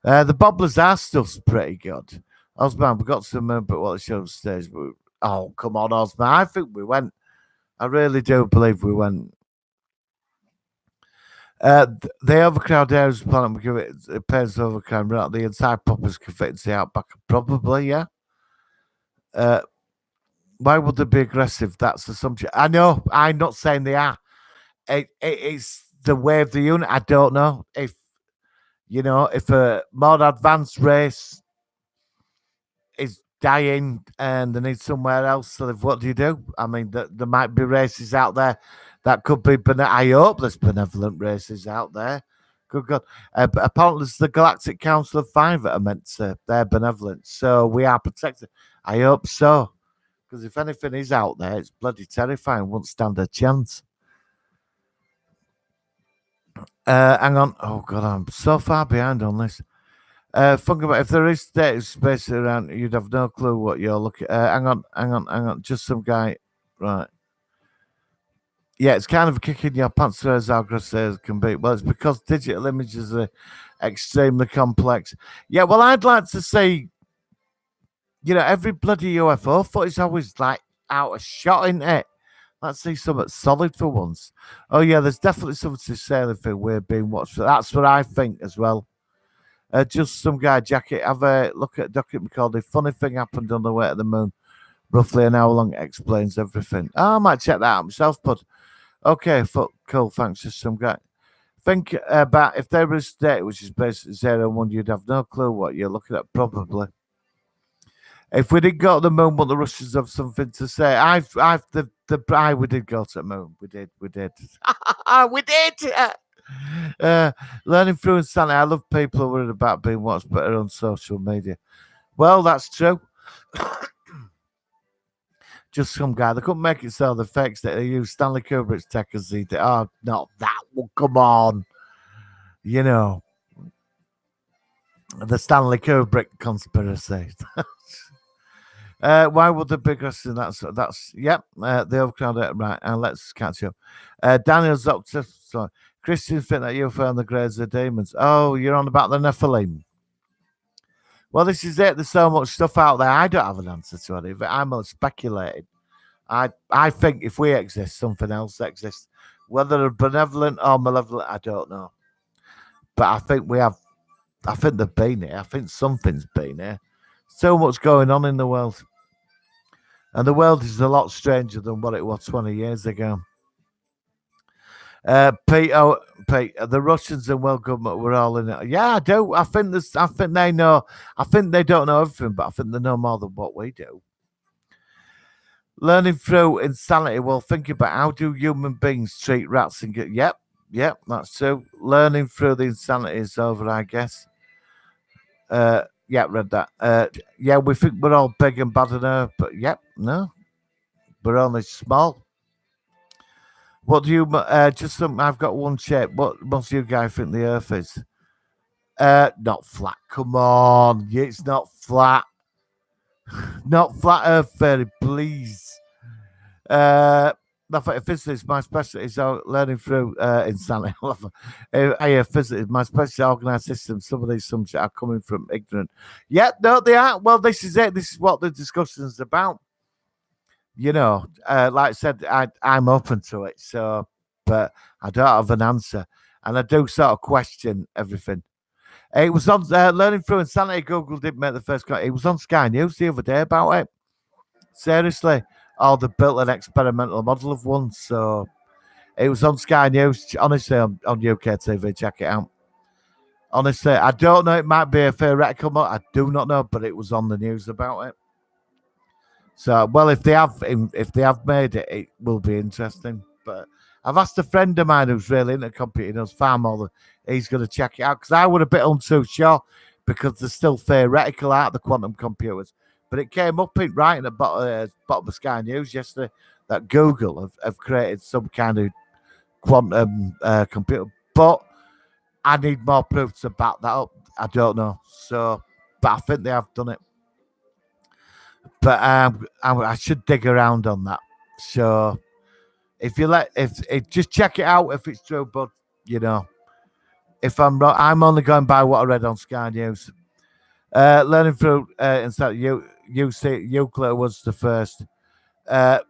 The Bob Lazar stuff's pretty good. Osman, we got to remember what the show stage. Oh, come on, Osman. I think we went. I really do believe we went. The overcrowded areas of the planet will give it appears overcrowded. Right? The entire populace can fit into the outback. Probably, yeah. Why would they be aggressive? That's the assumption. I know. I'm not saying they are. It's the way of the unit. I don't know if if a more advanced race is dying and they need somewhere else to live. What do you do? I mean, there might be races out there that could be. I hope there's benevolent races out there. Good God. But apparently, there's the Galactic Council of Five that are meant to. They're benevolent, so we are protected. I hope so. Because if anything is out there, it's bloody terrifying. Won't stand a chance. Hang on. Oh God, I'm so far behind on this. Think about if there is space around, you'd have no clue what you're looking. Hang on. Just some guy, right? Yeah, it's kind of a kick in your pants as how aggressive can be. Well, it's because digital images are extremely complex. Yeah, well, I'd like to see, every bloody UFO footage always like out of shot, isn't it? Let's see something solid for once. Oh yeah, there's definitely something to say if we're being watched. That's what I think as well. Just some guy jacket. Have a look at a document called "The Funny Thing Happened on the Way to the Moon." Roughly an hour long, explains everything. Oh, I might check that out myself, but okay, cool. Thanks for some guy. Think about if there was a state which is basically 0 and 1, you'd have no clue what you're looking at, probably. If we did go to the moon, but the Russians have something to say. We did go to the moon. We did. We did. Learning through insanity. I love people who are worried about being watched better on social media. Well, that's true. Just some guy. They couldn't make it so the fakes that they used Stanley Kubrick's tech as he did. Oh, not that one. Come on. You know, the Stanley Kubrick conspiracy. Why would the big wrestling? That's yep. The overcrowd it right. And let's catch up. Daniel's up to sorry. Christians think that UFO and the grades are demons. Oh, you're on about the Nephilim. Well, this is it. There's so much stuff out there. I don't have an answer to it. I'm only speculating. I think if we exist, something else exists. Whether benevolent or malevolent, I don't know. But I think we have. I think they've been here. I think something's been here. So much going on in the world. And the world is a lot stranger than what it was 20 years ago. Pete, the Russians and world government were all in it. Yeah, I do. I think they know. I think they don't know everything, but I think they know more than what we do. Learning through insanity. Well, think about how do human beings treat rats and get. Yep, that's true. Learning through the insanity is over, I guess. Yeah, read that. Yeah, we think we're all big and bad enough, but yep, no, we're only small. What do you just some? I've got one shape. What most of you guys think the Earth is? Not flat. Come on, it's not flat. Not flat Earth, fairy, please. Nothing. Physics, my specialty is learning through insanity. Physics, my specialty organized system. Some of these subjects are coming from ignorant. Yeah, no, they are. Well, this is it. This is what the discussion is about. You know, like I said, I'm open to it. So, but I don't have an answer, and I do sort of question everything. It was on learning through insanity. Google didn't make the first cut. It was on Sky News the other day about it. Seriously, they built an experimental model of one. So it was on Sky News. Honestly, on UK TV, check it out. Honestly, I don't know. It might be a theoretical model. I do not know, but it was on the news about it. So, well, if they have made it, it will be interesting. But I've asked a friend of mine who's really into computing, knows far more than he's going to check it out because I was a bit untoo sure because they're still theoretical out the quantum computers. But it came up right in the bottom of Sky News yesterday that Google have created some kind of quantum computer. But I need more proof to back that up. I don't know. So, but I think they have done it. But I should dig around on that. So if just check it out if it's true. But you know, if I'm wrong, I'm only going by what I read on Sky News. Learning through instead you say Euclid was the first.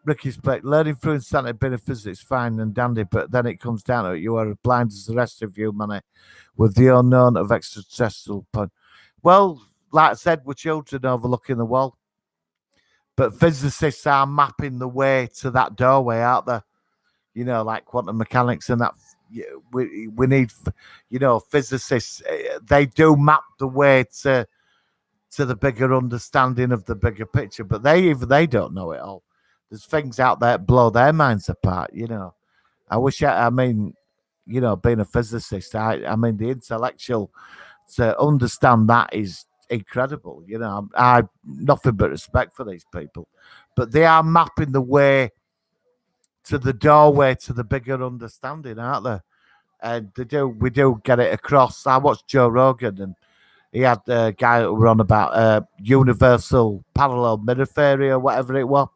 Ricky's play learning through insanity bit of physics fine and dandy, but then it comes down to it. You are blind as the rest of humanity with the unknown of extraterrestrial point. Well, like I said, we're children overlooking the wall. But physicists are mapping the way to that doorway, aren't they? You know, like quantum mechanics and that. We need, you know, physicists. They do map the way to the bigger understanding of the bigger picture. But they don't know it all. There's things out there that blow their minds apart. You know, I mean, you know, being a physicist, I mean, the intellectual to understand that is incredible. You know, I nothing but respect for these people, but they are mapping the way to the doorway to the bigger understanding, aren't they? And we do get it across. I watched Joe Rogan, and he had a guy who were on about universal parallel mirror theory or whatever it was,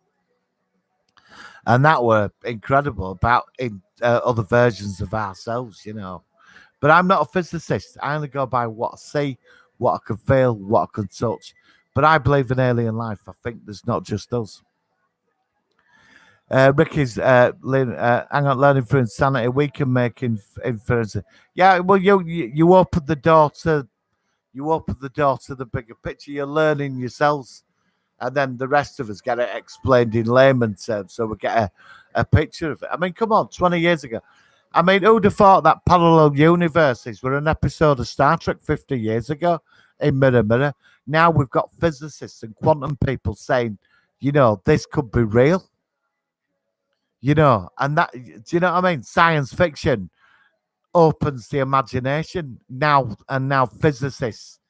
and that were incredible about in other versions of ourselves, you know. But I'm not a physicist. I only go by what I see, what I can feel, what I can touch. But I believe in alien life. I think there's not just us. Ricky's learning through insanity. We can make inferences. Yeah, well, you open the door to the bigger picture. You're learning yourselves. and then the rest of us get it explained in layman's terms, so we get a picture of it. I mean, come on, 20 years ago. I mean, who'd have thought that parallel universes were an episode of Star Trek 50 years ago in Mirror Mirror? Now we've got physicists and quantum people saying, this could be real, and that, do you know what I mean? Science fiction opens the imagination now, and now physicists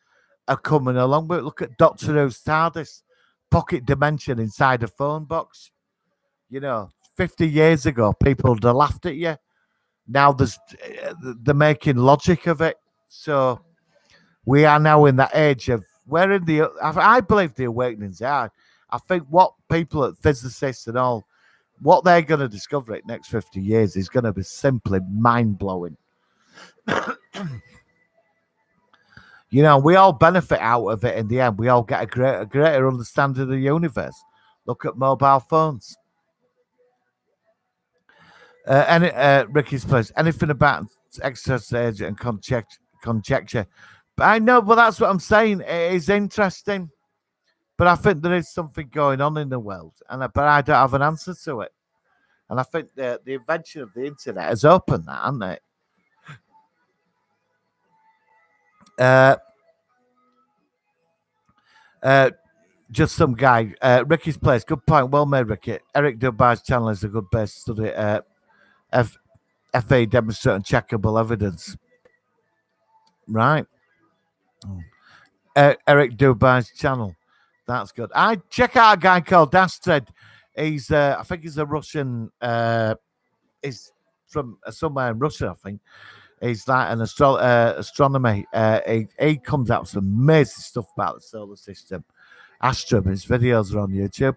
are coming along. But look at Doctor Who's TARDIS, pocket dimension inside a phone box. 50 years ago, people would have laughed at you. Now they're making logic of it. So we are now in that age of I believe the awakenings are. I think what people at physicists and all, what they're going to discover in the next 50 years is going to be simply mind blowing. We all benefit out of it in the end. We all get a greater understanding of the universe. Look at mobile phones. Ricky's place. Anything about extraterrestrial and conjecture. But I know, but that's what I'm saying. It is interesting. But I think there is something going on in the world, but I don't have an answer to it. And I think the invention of the internet has opened that, hasn't it? Just some guy. Ricky's place. Good point. Well made, Ricky. Eric Dubai's channel is a good base study. FA demonstrating checkable evidence. Right. Eric Dubai's channel. That's good. I check out a guy called Astrid. He's I think he's a Russian. He's from somewhere in Russia, I think. He's like an astronomer. He comes out with some amazing stuff about the solar system. Astrid, his videos are on YouTube.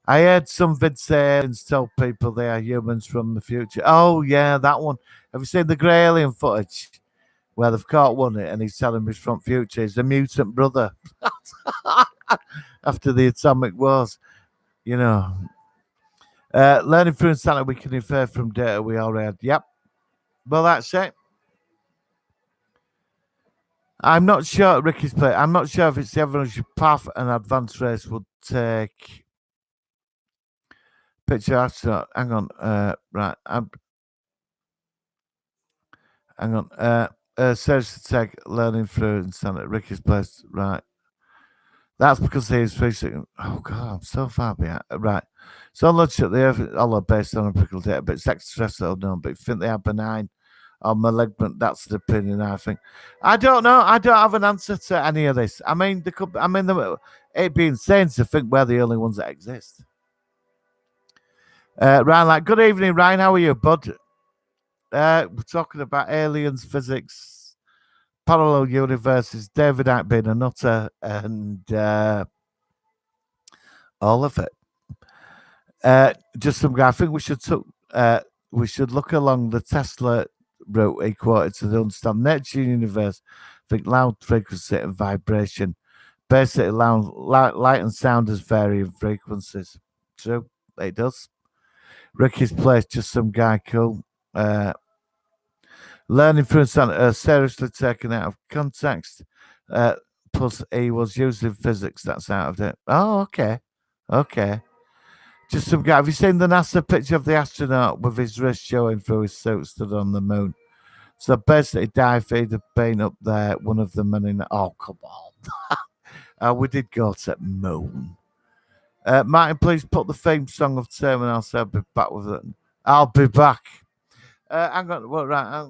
I heard some vids tell people they are humans from the future. Oh yeah, that one. Have you seen the grey alien footage where they've caught one and he's telling me he's from future? He's the mutant brother after the atomic wars. Learning through insanity, we can infer from data we already had. Yep. Well, that's it. I'm not sure, Ricky's play. I'm not sure if it's the evolution path an advanced race would take. Picture astronaut. Hang on. Right. Hang on. Seriously take learning through insanity. Ricky's place. Right. That's because he's researching. Oh God, I'm so far behind. Right. So let's at the Earth, although based on a empirical data, but it's extraterrestrial known. But if you think they are benign or malignant, that's the opinion I think. I don't know. I don't have an answer to any of this. I mean, it'd be insane to think we're the only ones that exist. Ryan, good evening, Ryan. How are you, bud? We're talking about aliens, physics, parallel universes, David Icke being a nutter, and all of it. Just some guy. I think we should look along the Tesla route he quoted to understand nature universe. I think loud frequency and vibration. Basically, light and sound has varying frequencies. True, it does. Ricky's place, just some guy cool. Learning through seriously taken out of context. Plus, he was using physics. That's out of it. Oh, okay. Just some guy. Have you seen the NASA picture of the astronaut with his wrist showing through his suit stood on the moon? So basically, Dive had been up there, one of the men in the. Oh, come on. We did go to the moon. Martin, please put the theme song of Terminal. So I'll be back with it. I'll be back. Hang on. Well, right.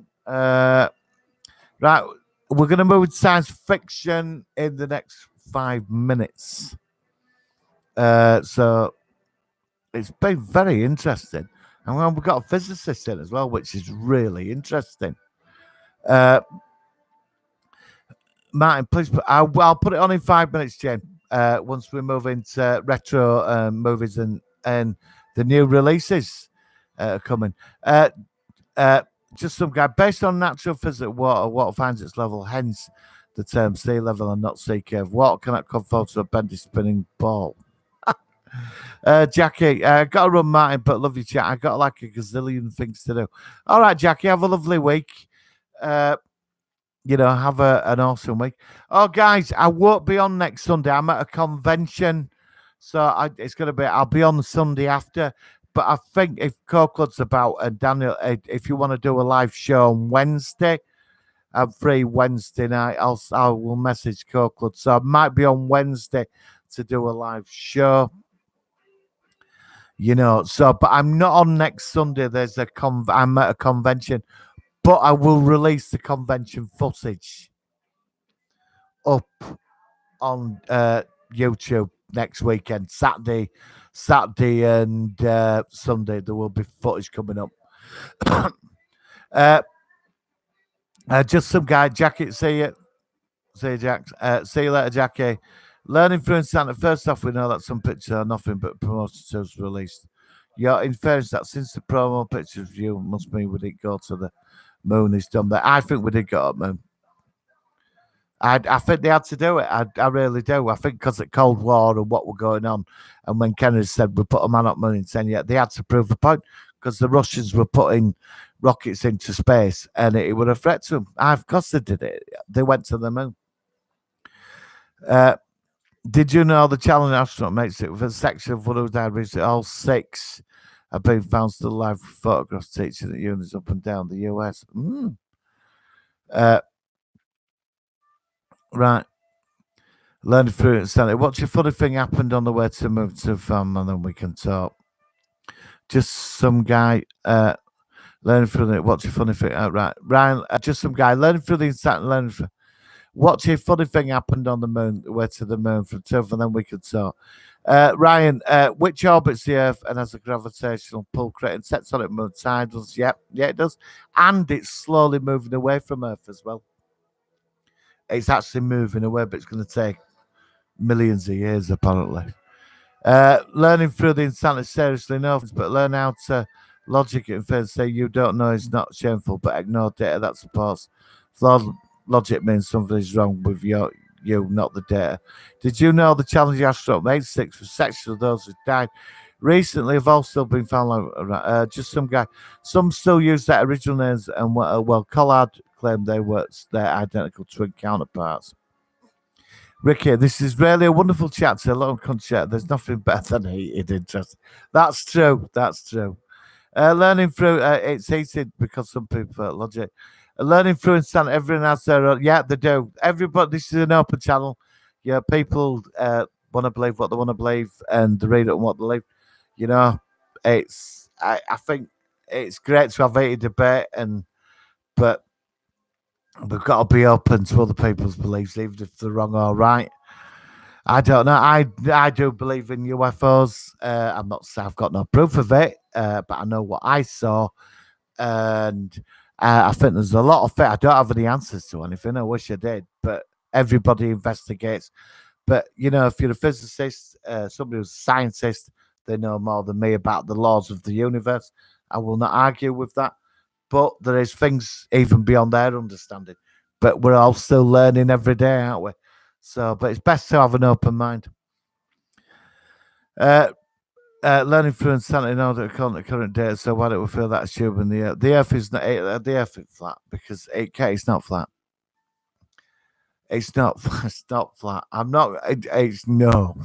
Right. We're going to move to science fiction in the next 5 minutes. So it's been very interesting. And we've got a physicist in as well, which is really interesting. Martin, please I'll put it on in 5 minutes, Jane. Once we move into retro movies and the new releases coming. Just some guy based on natural physics, water finds its level, hence the term sea level and not sea curve. Water cannot conform to a bendy spinning ball. Jackie, got to run, Martin, but love you, chat. I got a gazillion things to do. All right, Jackie, have a lovely week. have an awesome week. Oh, guys, I won't be on next Sunday. I'm at a convention, so it's going to be. I'll be on the Sunday after. But I think if Cokewood's about, and Daniel, if you want to do a live show on Wednesday, I'm free Wednesday night. I will message Cokewood, so I might be on Wednesday to do a live show. So but I'm not on next Sunday. I'm at a convention, but I will release the convention footage up on YouTube next weekend, Saturday and Sunday. There will be footage coming up. uh, just some guy, Jackie. See you, Jack. See you later, Jackie. Learning through Santa. First off, we know that some pictures are nothing but promotions released. Yeah, in fairness, that since the promo pictures view must mean we didn't go to the moon. Is done there. I think we did go up moon. I think they had to do it. I really do. I think because of Cold War and what were going on, and when Kennedy said we put a man up moon in 10 years, they had to prove a point because the Russians were putting rockets into space and it would have threat to them. Of course they did it. They went to the moon. Did you know the Challenger astronaut makes it with a section of one who died recently? All six have been found still alive. Photographs teaching at units up and down the US. Right. Learning through it, Stanley. What's your funny thing happened on the way to move to farm, and then we can talk. Just some guy learning through it. What's your funny thing? Right, Ryan. Just some guy learning through the instant. Learning through. What's your funny thing happened on the moon? Way to the moon from Turf, and then we can talk. Ryan, which orbits the Earth and has a gravitational pull creating sets on it moon tidals? Yeah, it does, and it's slowly moving away from Earth as well. It's actually moving away, but it's going to take millions of years apparently. Learning through the insanity seriously no, but learn how to logic it and fair say you don't know is not shameful, but ignore data that supports flawed logic means something's wrong with you, not the data. Did you know the Challenger astronaut made six was sexual those who died recently have all still been found just some guy. Some still use their original names and well Collard claimed they were their identical twin counterparts. Ricky, this is really a wonderful chat to a long concert. There's nothing better than heated interest. That's true. Learning through it's heated because some people logic. Learning through instant, everyone has their own. Yeah, they do. Everybody, this is an open channel. Yeah, people want to believe what they want to believe and they read it and what they believe. I think it's great to have heated debate but we've got to be open to other people's beliefs, even if they're wrong or right. I don't know. I do believe in UFOs. I've got no proof of it, but I know what I saw, and I think there's a lot of it. I don't have any answers to anything. I wish I did, but everybody investigates. But if you're a physicist, somebody who's a scientist, they know more than me about the laws of the universe. I will not argue with that. But there is things even beyond their understanding. But we're all still learning every day, aren't we? So, but it's best to have an open mind. Learning through insanity in order to current data. So why don't we feel that tube in the Earth? The Earth is not the Earth is flat because it's not flat. It's not. It's not flat. I'm not. It's no.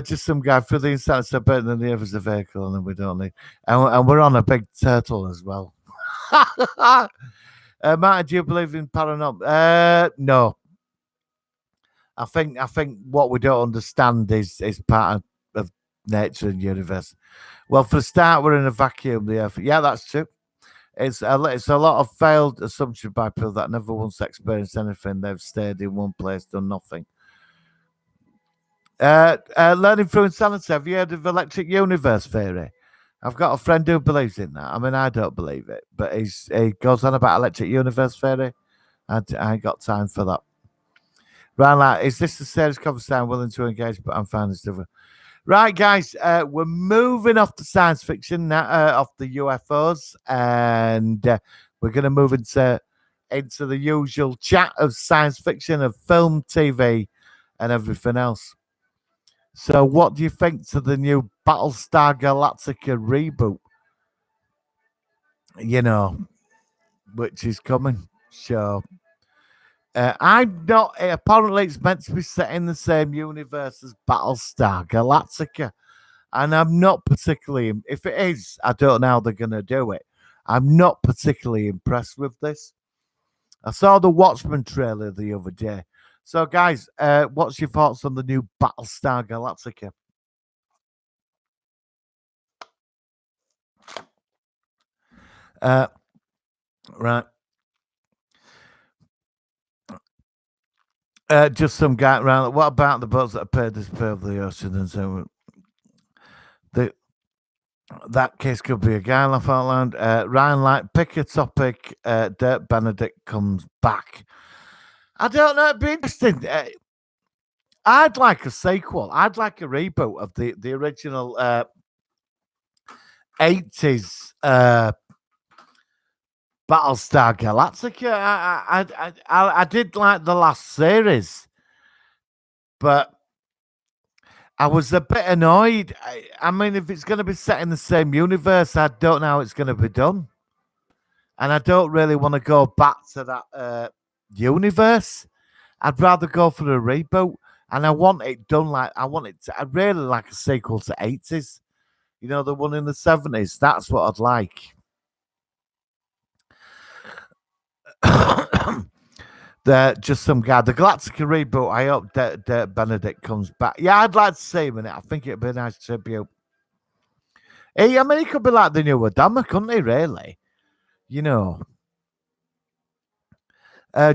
Just some guy for the inside so better than the other's a vehicle, and then we don't need. And we're on a big turtle as well. Martin, do you believe in paranormal? No. I think what we don't understand is part of nature and universe. Well, for a start, we're in a vacuum. The Earth. Yeah, that's true. It's a lot of failed assumption by people that never once experienced anything. They've stayed in one place, done nothing. Learning through insanity. Have you heard of electric universe theory? I've got a friend who believes in that. I mean, I don't believe it, but he goes on about electric universe theory. I ain't got time for that. Right, like, is this the serious conversation I'm willing to engage? But I'm finding this different. Right, guys, we're moving off the science fiction now, off the UFOs, and we're going to move into the usual chat of science fiction, of film, TV, and everything else. So, what do you think to the new Battlestar Galactica reboot? which is coming. So I'm not. Apparently, it's meant to be set in the same universe as Battlestar Galactica, and I'm not particularly. If it is, I don't know how they're going to do it. I'm not particularly impressed with this. I saw the Watchmen trailer the other day. So, guys, what's your thoughts on the new Battlestar Galactica? Uh, right. Just some guy around. What about the boats that appeared this pair of the ocean and so the that case could be a guy off Outland. Ryan Light, pick a topic. Dirk Benedict comes back. I don't know. It'd be interesting. I'd like a sequel. I'd like a reboot of the original 80s Battlestar Galactica. I did like the last series, but I was a bit annoyed. I mean, if it's going to be set in the same universe, I don't know how it's going to be done. And I don't really want to go back to that universe. I'd rather go for a reboot. And I want it done like, I really like a sequel to 80s. You know, the one in the 70s. That's what I'd like. Just some guy. The Galactica reboot. I hope that Benedict comes back. Yeah, I'd like to see him in it. I think it'd be a nice tribute. I mean, he could be like the new Adama, couldn't he? Really, you know,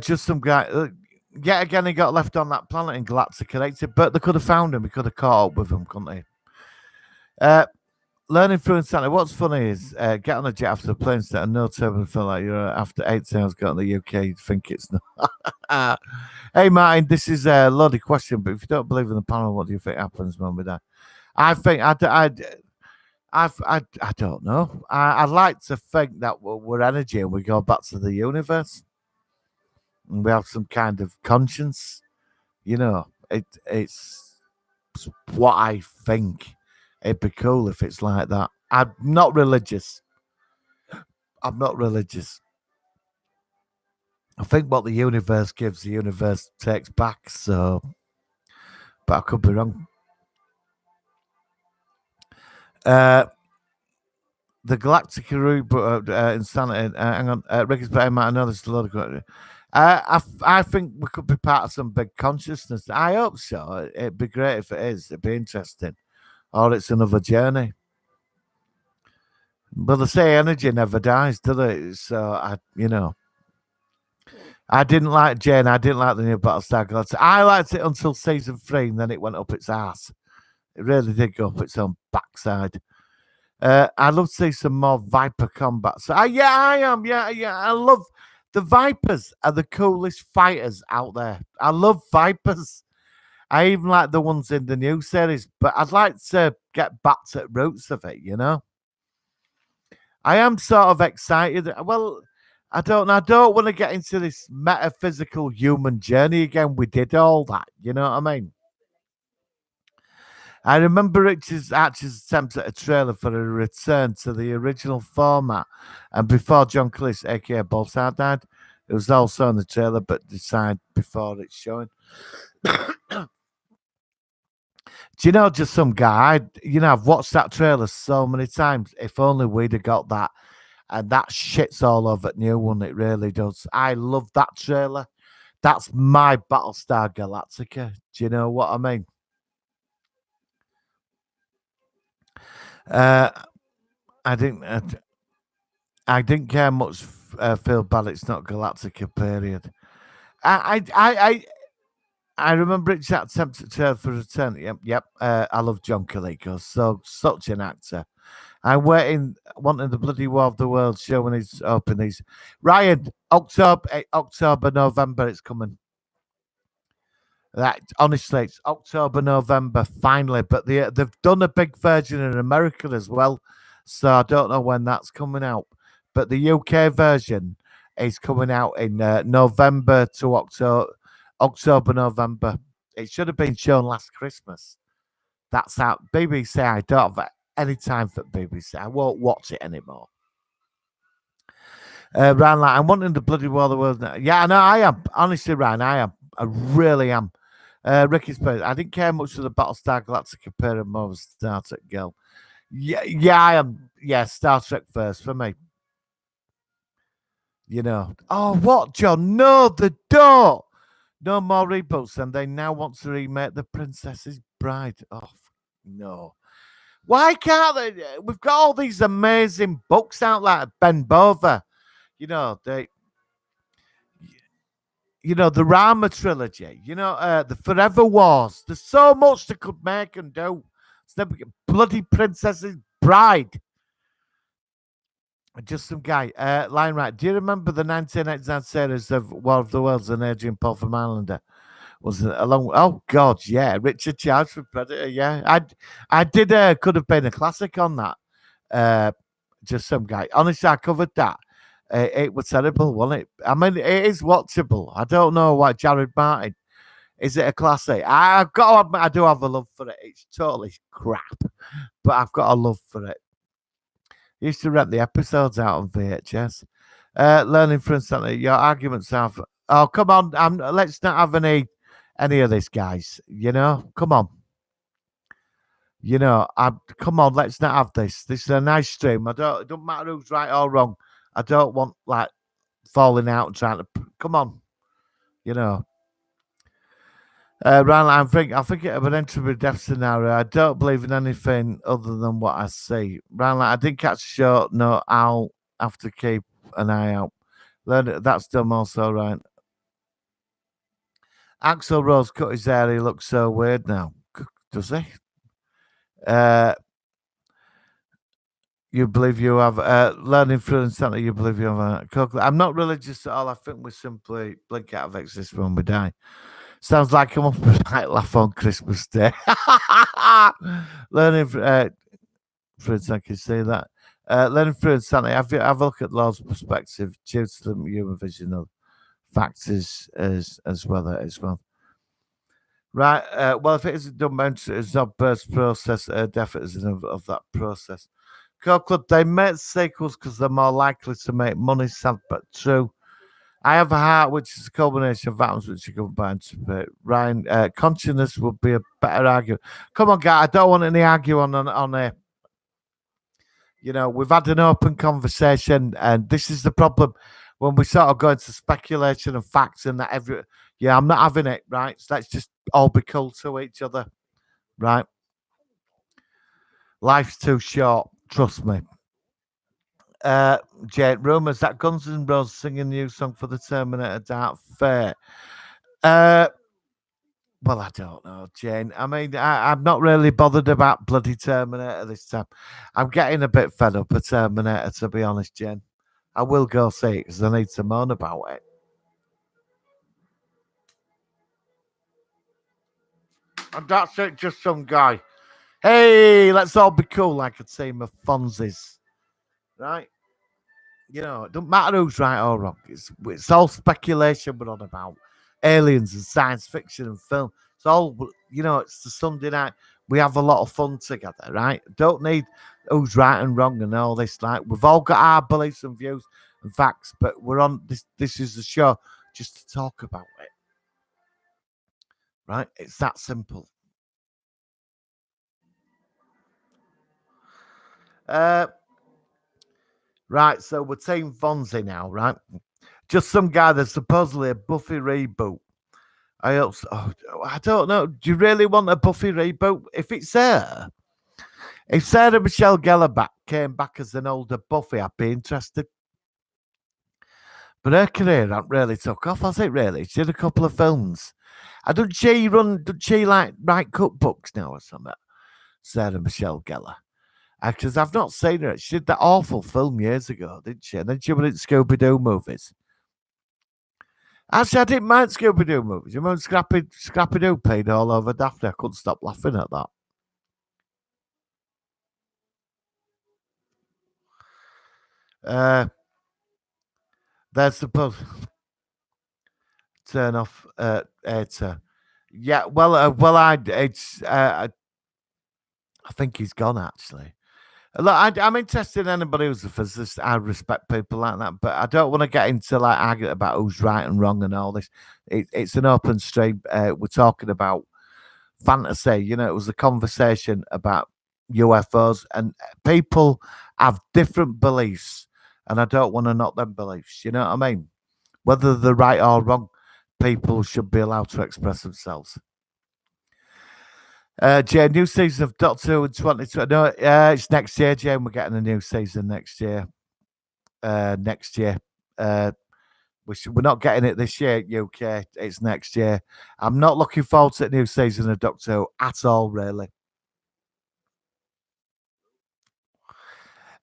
just some guy. Yet again, he got left on that planet in Galactica 80, but they could have found him. We could have caught up with him, couldn't they? Learning through insanity. What's funny is get on a jet after the plane set and no turbo feel like you're after 8 hours got in the UK, you'd think it's not. Hey Martin, this is a loaded question, but if you don't believe in the panel, what do you think happens when we die? I think I don't know. I'd like to think that we're energy and we go back to the universe and we have some kind of conscience. You know, it's what I think. It'd be cool if it's like that. I'm not religious. I'm not religious. I think what the universe gives, the universe takes back. So, but I could be wrong. Uh, the Galactica reboot, Insanity. Hang on, Ricky's playing. I know there's a lot of. I think we could be part of some big consciousness. I hope so. It'd be great if it is. It'd be interesting. Or it's another journey. But they say energy never dies, do they? So I didn't like Jane. I didn't like the new Battlestar Galactica. I liked it until season 3, and then it went up its ass. It really did go up its own backside. I'd love to see some more Viper combat. So yeah, I am. Yeah. I love the Vipers. Are the coolest fighters out there. I love Vipers. I even like the ones in the new series, but I'd like to get back to the roots of it. I am sort of excited. Well, I don't know. I don't want to get into this metaphysical human journey again. We did all that. You know what I mean? I remember Richard's attempts at a trailer for a return to the original format. And before John Cleese, aka Boltar, died, it was also in the trailer, but decided before it's showing. Do you know, just some guy, I've watched that trailer so many times. If only we'd have got that. And that shits all over the new one. It really does. I love that trailer. That's my Battlestar Galactica. Do you know what I mean? Uh, I didn't. I didn't care much. Feel bad. It's not Galactica. Period. I remember it's that attempted trailer for return. Yep. I love John Kaliko. So such an actor. I'm wanting the bloody War of the World show when he's open. These Ryan, October, November. It's coming. That honestly, it's October, November, finally. But they've done a big version in America as well, so I don't know when that's coming out. But the UK version is coming out in November to October, November. It should have been shown last Christmas. That's out. BBC. I don't have any time for BBC. I won't watch it anymore. Ryan, like, I'm wanting the bloody War of the Worlds now. Yeah, I know, I am. Honestly, Ryan, I am. I really am. Ricky Spurs, I didn't care much for the Battlestar Galactica pair of more of a Star Trek girl. Yeah, I am. Yeah, Star Trek first for me. You know. Oh, what, John? No, they don't. No more reboots, and they now want to remake The Princess's Bride. Oh, no. Why can't they? We've got all these amazing books out like Ben Bova. You know, the Rama trilogy, the Forever Wars. There's so much they could make and do. It's never bloody Princess's Bride. Just some guy. Line right. Do you remember the 1989 series of War of the Worlds and Adrian Paul from Islander? Was it along? Oh God, yeah. Richard Charles for Predator. Yeah, I did. Could have been a classic on that. Just some guy. Honestly, I covered that. It was terrible, wasn't it? I mean, it is watchable. I don't know what Jared Martin. Is it a classic? I've got to admit, I do have a love for it. It's totally crap, but I've got a love for it. I used to rent the episodes out on VHS. Learning from instantly. Your arguments have. Oh, come on. Let's not have any of this, guys. Come on. Come on. Let's not have this. This is a nice stream. It don't matter who's right or wrong. I don't want like falling out and trying to. Come on. You know. Ryan, I think of an entry death scenario. I don't believe in anything other than what I see. Ryan, I didn't catch the show. No, I'll have to keep an eye out. That's done also, right. Axel Rose cut his hair. He looks so weird now. Does he? You believe you have learning through insanity. You believe you have a. I'm not religious at all. I think we simply blink out of existence when we die. Sounds like I'm up right laugh on Christmas Day. Learning through insanity. Can say that. Learning through insanity. Have a look at Lord's perspective. Choose the human vision of factors as well. Right. Well, if it isn't done mention, it's not birth process. Death is of that process. Club, they make sequels because they're more likely to make money. Sad but true. I have a heart, which is a combination of atoms which you can bind to. Ryan, consciousness would be a better argument. Come on, guy. I don't want any arguing on a. We've had an open conversation, and this is the problem when we sort of go into speculation and facts and that I'm not having it, right? So let's just all be cool to each other, right? Life's too short, trust me. Jade, rumours that Guns N' Roses sing a new song for the Terminator Dark Fate. Well, I don't know, Jane. I mean, I'm not really bothered about bloody Terminator this time. I'm getting a bit fed up of Terminator, to be honest, Jane. I will go see it because I need to moan about it. And that's it, just some guy. Hey, let's all be cool like a team of Fonzies. Right? It don't matter who's right or wrong. It's all speculation we're on about. Aliens and science fiction and film. It's all, it's the Sunday night. We have a lot of fun together, right? Don't need who's right and wrong and all this. Like, we've all got our beliefs and views and facts, but we're on this. This is the show just to talk about it, right? It's that simple. Right, so we're Team Fonzie now, right? Just some guy that's supposedly a Buffy reboot. I don't know. Do you really want a Buffy reboot? If it's her, if Sarah Michelle Gellar came back as an older Buffy, I'd be interested. But her career hasn't really took off, has it? Really, she did a couple of films. Don't she like write cookbooks now or something? Sarah Michelle Gellar. Because I've not seen her. She did that awful film years ago, didn't she? And then she went into Scooby Doo movies. Actually, I didn't mind Scooby Doo movies. You remember Scrappy Doo paid all over Daphne? I couldn't stop laughing at that. They're supposed turn off Eta. Yeah, well, I think he's gone actually. Look, I'm interested in anybody who's a physicist. I respect people like that, but I don't want to get into like arguing about who's right and wrong and all this. It's an open stream. We're talking about fantasy. It was a conversation about UFOs, and people have different beliefs, and I don't want to knock them beliefs. You know what I mean? Whether they're right or wrong, people should be allowed to express themselves. Jay, new season of Doctor Who in 2020. No, it's next year, Jay. We're getting a new season next year. Next year. Uh, we're not getting it this year, UK. It's next year. I'm not looking forward to the new season of Doctor Who at all, really.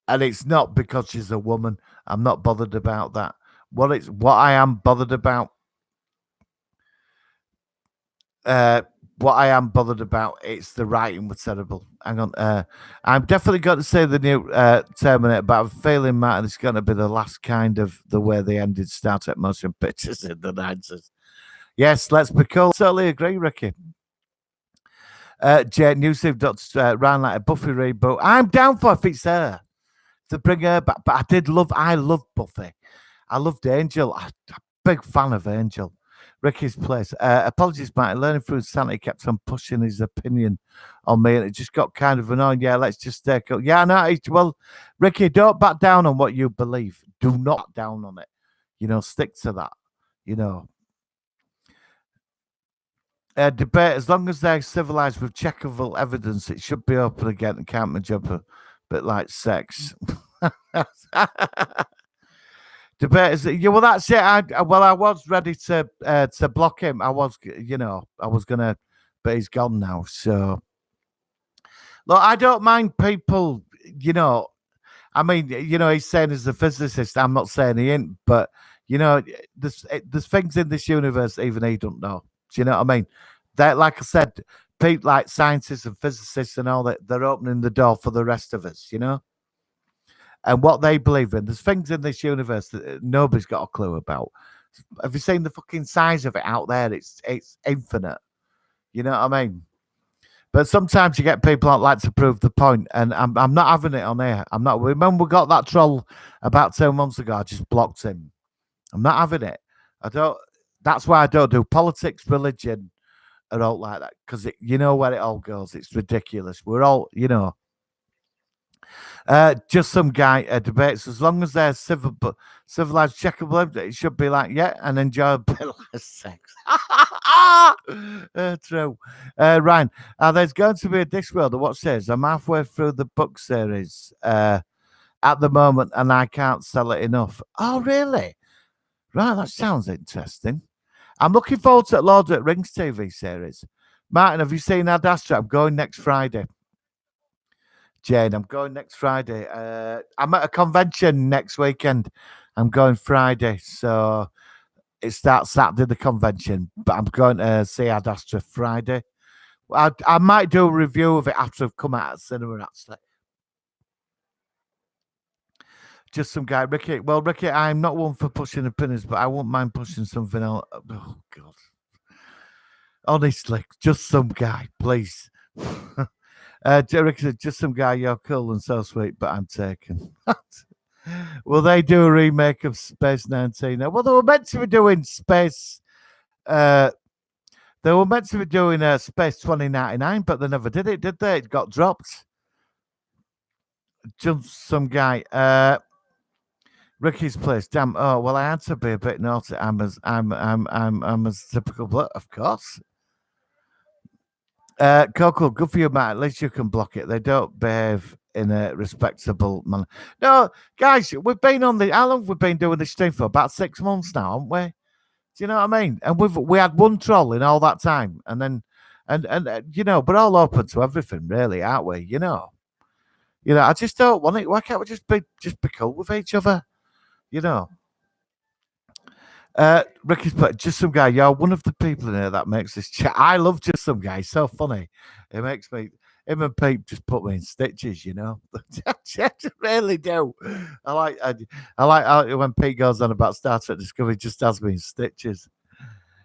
And it's not because she's a woman. I'm not bothered about that. What I am bothered about uh what I am bothered about, it's the writing was terrible. Hang on. I'm definitely going to say the new Terminator, but I'm feeling, Martin, it's going to be the last kind of the way they ended Star Trek motion pictures in the 90s. Yes, let's be cool. Totally agree, Ricky. Jay, new Steve Doctor ran like a Buffy reboot. I'm down for if it's her to bring her back. But I love Buffy. I loved Angel. I'm a big fan of Angel. Ricky's place. Apologies, Martin. Learning through Santa kept on pushing his opinion on me, and it just got kind of annoying. Yeah, let's just take up. Yeah, no, well, Ricky, don't back down on what you believe. Do not back down on it. Stick to that. You know, debate, as long as they're civilized with checkable evidence, it should be open again and can't jump a bit like sex. Debate is yeah, well, that's it. I was ready to block him. I was, I was gonna, but he's gone now. So look, I don't mind people, you know. I mean, he's saying as a physicist. I'm not saying he ain't, but there's things in this universe even he don't know. Do you know what I mean? That, like I said, people like scientists and physicists and all that, they're opening the door for the rest of us. And what they believe in. There's things in this universe that nobody's got a clue about. Have you seen the fucking size of it out there? It's infinite. You know what I mean? But sometimes you get people that like to prove the point, and I'm not having it on here. I'm not. Remember, we got that troll about 2 months ago. I just blocked him. I'm not having it. I don't. That's why I don't do politics, religion, or all like that, because you know where it all goes. It's ridiculous. We're all, just some guy debates. As long as they're civilized, checkable, it should be like, yeah, and enjoy a bit of sex. True. Ryan, there's going to be a Discworld. What says? I'm halfway through the book series at the moment, and I can't sell it enough. Oh, really? Right, that sounds interesting. I'm looking forward to the Lord of the Rings TV series. Martin, have you seen Ad Astra? I'm going next Friday. Jane, I'm going next Friday. I'm at a convention next weekend. I'm going Friday, so it starts Saturday, the convention, but I'm going to see Ad Astra Friday. I might do a review of it after I've come out of cinema, actually. Just some guy, Ricky. Well, Ricky, I'm not one for pushing opinions, but I won't mind pushing something else. Oh, God. Honestly, just some guy, please. Derek said, just some guy, you're cool and so sweet, but I'm taken. Will they do a remake of Space 19? Well, they were meant to be doing Space. They were meant to be doing Space 2099, but they never did it, did they? It got dropped. Just some guy. Ricky's place. Damn. Oh well, I had to be a bit naughty. I'm as typical bloke, of course. Coco, good for you, Matt. At least you can block it. They don't behave in a respectable manner. No, guys, we've been on the. How long have we been doing this stream for? About 6 months now, haven't we? Do you know what I mean? And we had one troll in all that time, and then and we're all open to everything, really, aren't we? I just don't want it. Why can't we just be cool with each other? You know. Ricky's put just some guy. You're one of the people in here that makes this chat. I love just some guy. He's so funny. It makes me. Him and Pete just put me in stitches. I just really do. I like when Pete goes on about Star Trek Discovery. Just has me in stitches.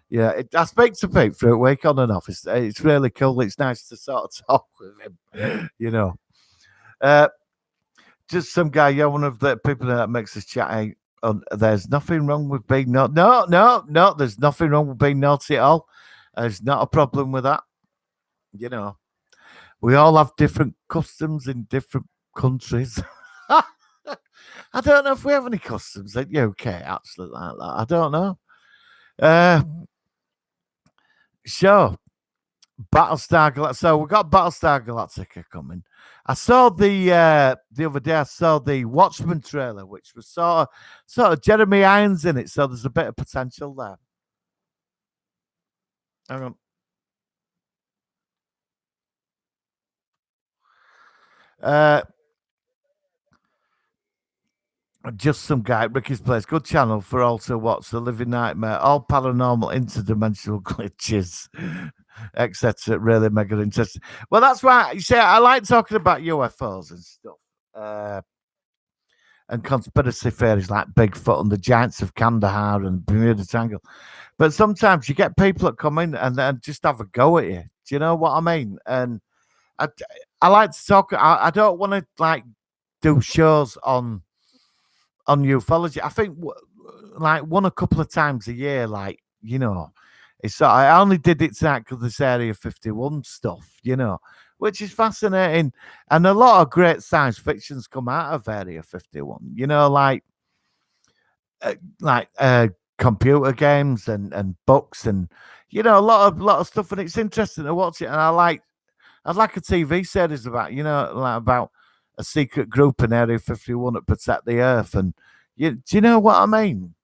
Yeah, I speak to Pete through a week on and off. It's really cool. It's nice to sort of talk with him. Just some guy, yeah, one of the people that makes us chat. There's nothing wrong with being naughty. No, no, no. There's nothing wrong with being naughty at all. There's not a problem with that. You know, we all have different customs in different countries. I don't know if we have any customs in UK actually like that. I don't know. Uh, sure. Battlestar Galactica. So we got Battlestar Galactica coming. I saw the other day. I saw the Watchmen trailer, which was sort of Jeremy Irons in it. So there's a bit of potential there. Hang on. Uh, just some guy, Ricky's Place, good channel for also what's the living nightmare, all paranormal, interdimensional glitches, etc. Really mega interesting. Well, that's why you see, I like talking about UFOs and stuff. Uh, and conspiracy theories like Bigfoot and the Giants of Kandahar and Bermuda Triangle. But sometimes you get people that come in and then just have a go at you. Do you know what I mean? And I, I like to talk. I don't want to like do shows on ufology. I think like one a couple of times a year, like it's. I only did it tonight because this Area 51 stuff, which is fascinating, and a lot of great science fictions come out of Area 51. Uh, like computer games and books and a lot of stuff, and it's interesting to watch it. And I'd like a TV series about like about a secret group in Area 51 that protect the Earth, and do you know what I mean?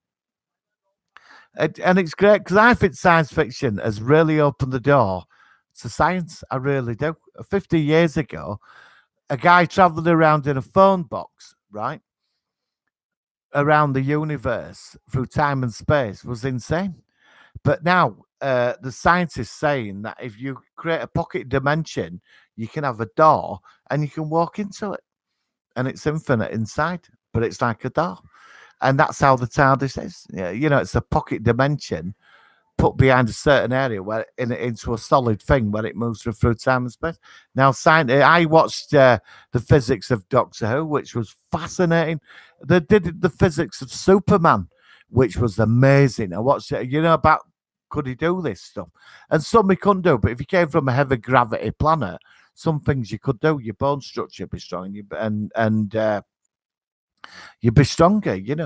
And it's great because I think science fiction has really opened the door to science. I really do. 50 years ago, a guy traveling around in a phone box, right, around the universe through time and space was insane. But now the scientists saying that if you create a pocket dimension, you can have a door and you can walk into it, and it's infinite inside, but it's like a door. And that's how the TARDIS is. Yeah, it's a pocket dimension put behind a certain area into a solid thing where it moves through time and space. Now, I watched the physics of Doctor Who, which was fascinating. They did the physics of Superman, which was amazing. I watched it, about could he do this stuff, and some he couldn't do. But if you came from a heavy gravity planet, some things you could do. Your bone structure would be strong, and you'd be stronger. Good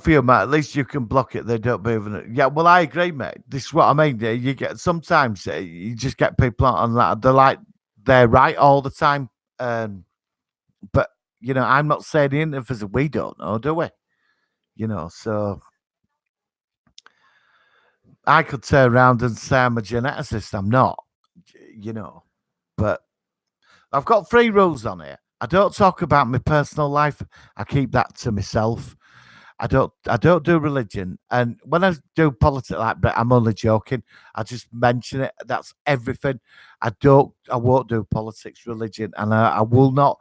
for you, Matt. At least you can block it. They don't move it. Yeah, well, I agree, mate. This is what I mean. You get sometimes you just get people on that. They're right all the time. But I'm not saying the interviews we don't know, do we? So I could turn around and say I'm a geneticist. I'm not, but I've got 3 rules on here. I don't talk about my personal life. I keep that to myself. I don't do religion, and when I do politics, but I'm only joking. I just mention it. That's everything. I won't do politics, religion, and I will not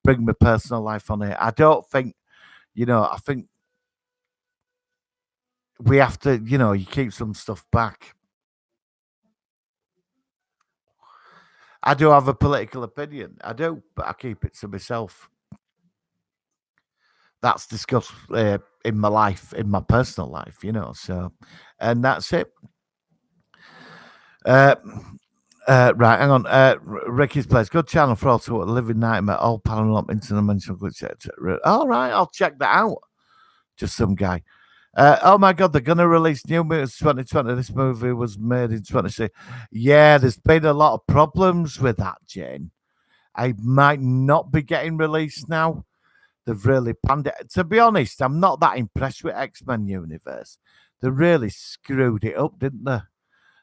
bring my personal life on it. I don't think. I think we have to. You keep some stuff back. I do have a political opinion. I do, but I keep it to myself. That's discussed in my life, in my personal life. So, and that's it. Uh, right, hang on. Ricky's Place, good channel for also a living nightmare, all paranormal, interdimensional glitch, etc. All right, I'll check that out. Just some guy. Oh my God, they're gonna release New Mutants 2020. This movie was made in 2016. Yeah, there's been a lot of problems with that, Jane. I might not be getting released now. They've really panned it. To be honest, I'm not that impressed with X-Men Universe. They really screwed it up, didn't they?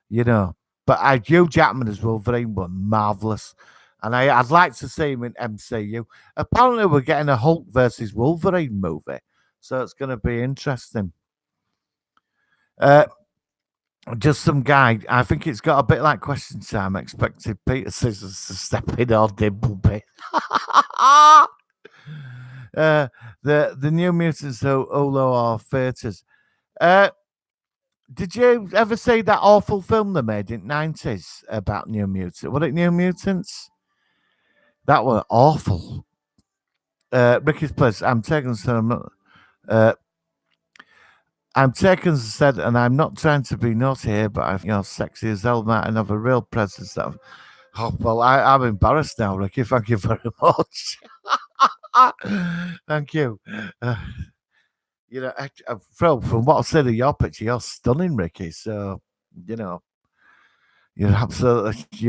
you know. But Hugh Jackman as Wolverine were marvelous, and I'd like to see him in MCU. Apparently, we're getting a Hulk versus Wolverine movie, so it's going to be interesting. Uh, just some guy. I think it's got a bit like Question Time. Expected Peter Scissors to step in or Dimbleby. The New Mutants, Olo or Theatres. Did you ever see that awful film they made in '90s about New Mutants? Was it New Mutants? That were awful. Ricky's place. Uh, I'm taken said, and I'm not trying to be naughty here, but I think you're sexy as hell, Matt, and have a real presence. That, oh, well, I'm embarrassed now, Ricky. Thank you very much. Thank you. Uh, from what I've said of your picture, you're stunning, Ricky. So, you know, you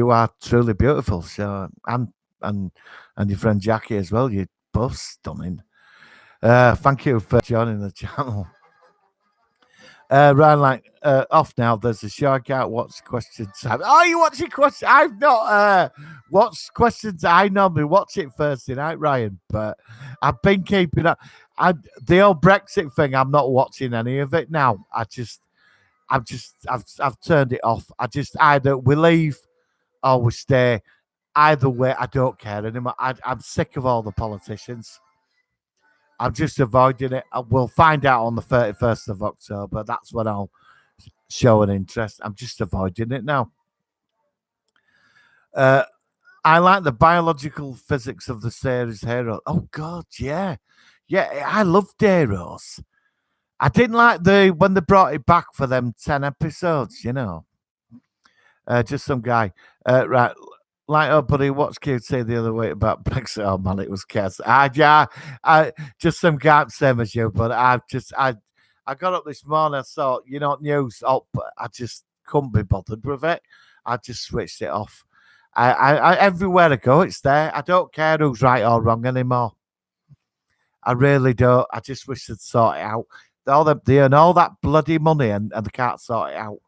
are truly beautiful. So, and and your friend Jackie as well. You're both stunning. Thank you for joining the channel. Ryan, off now. There's a show. I can't watch questions. Oh, you watching questions? I've not watched questions. I normally watch it Thursday night, Ryan, but I've been keeping up. The old Brexit thing. I'm not watching any of it now. I've turned it off. Either we leave or we stay. Either way, I don't care anymore. I'm sick of all the politicians. I'm just avoiding it. We'll find out on the 31st of October. That's when I'll show an interest. I'm just avoiding it now. I like the biological physics of the series Hero. Oh God, yeah. I loved Heroes. I didn't like when they brought it back for them 10 episodes, just some guy. Right. Like, oh, buddy, what's QT the other week about Brexit? Oh, man, it was chaos. Just some guy, same as you, but I got up this morning, I saw, news up. I just couldn't be bothered with it. I just switched it off. I everywhere I go, it's there. I don't care who's right or wrong anymore. I really don't. I just wish they'd sort it out. They earn all that bloody money and they can't sort it out.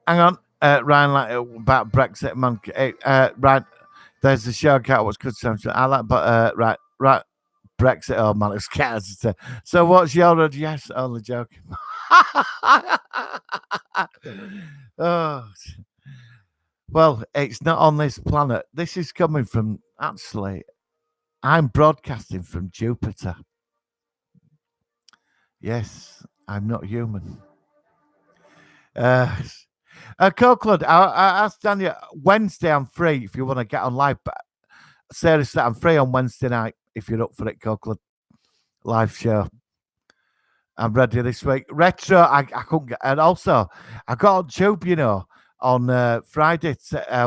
Hang on. Ryan, about Brexit, man. Right, there's the show. Cat was good. I like, but right, Brexit. Oh man, it's cat. So, what's your yes? Only joking. Oh, well, it's not on this planet. This is coming from actually. I'm broadcasting from Jupiter. Yes, I'm not human. Copeland, I asked Daniel Wednesday. I'm free if you want to get on live. But seriously, I'm free on Wednesday night if you're up for it, Copeland. Live show. I'm ready this week. Retro, I couldn't get, and also I got on tube, on Friday,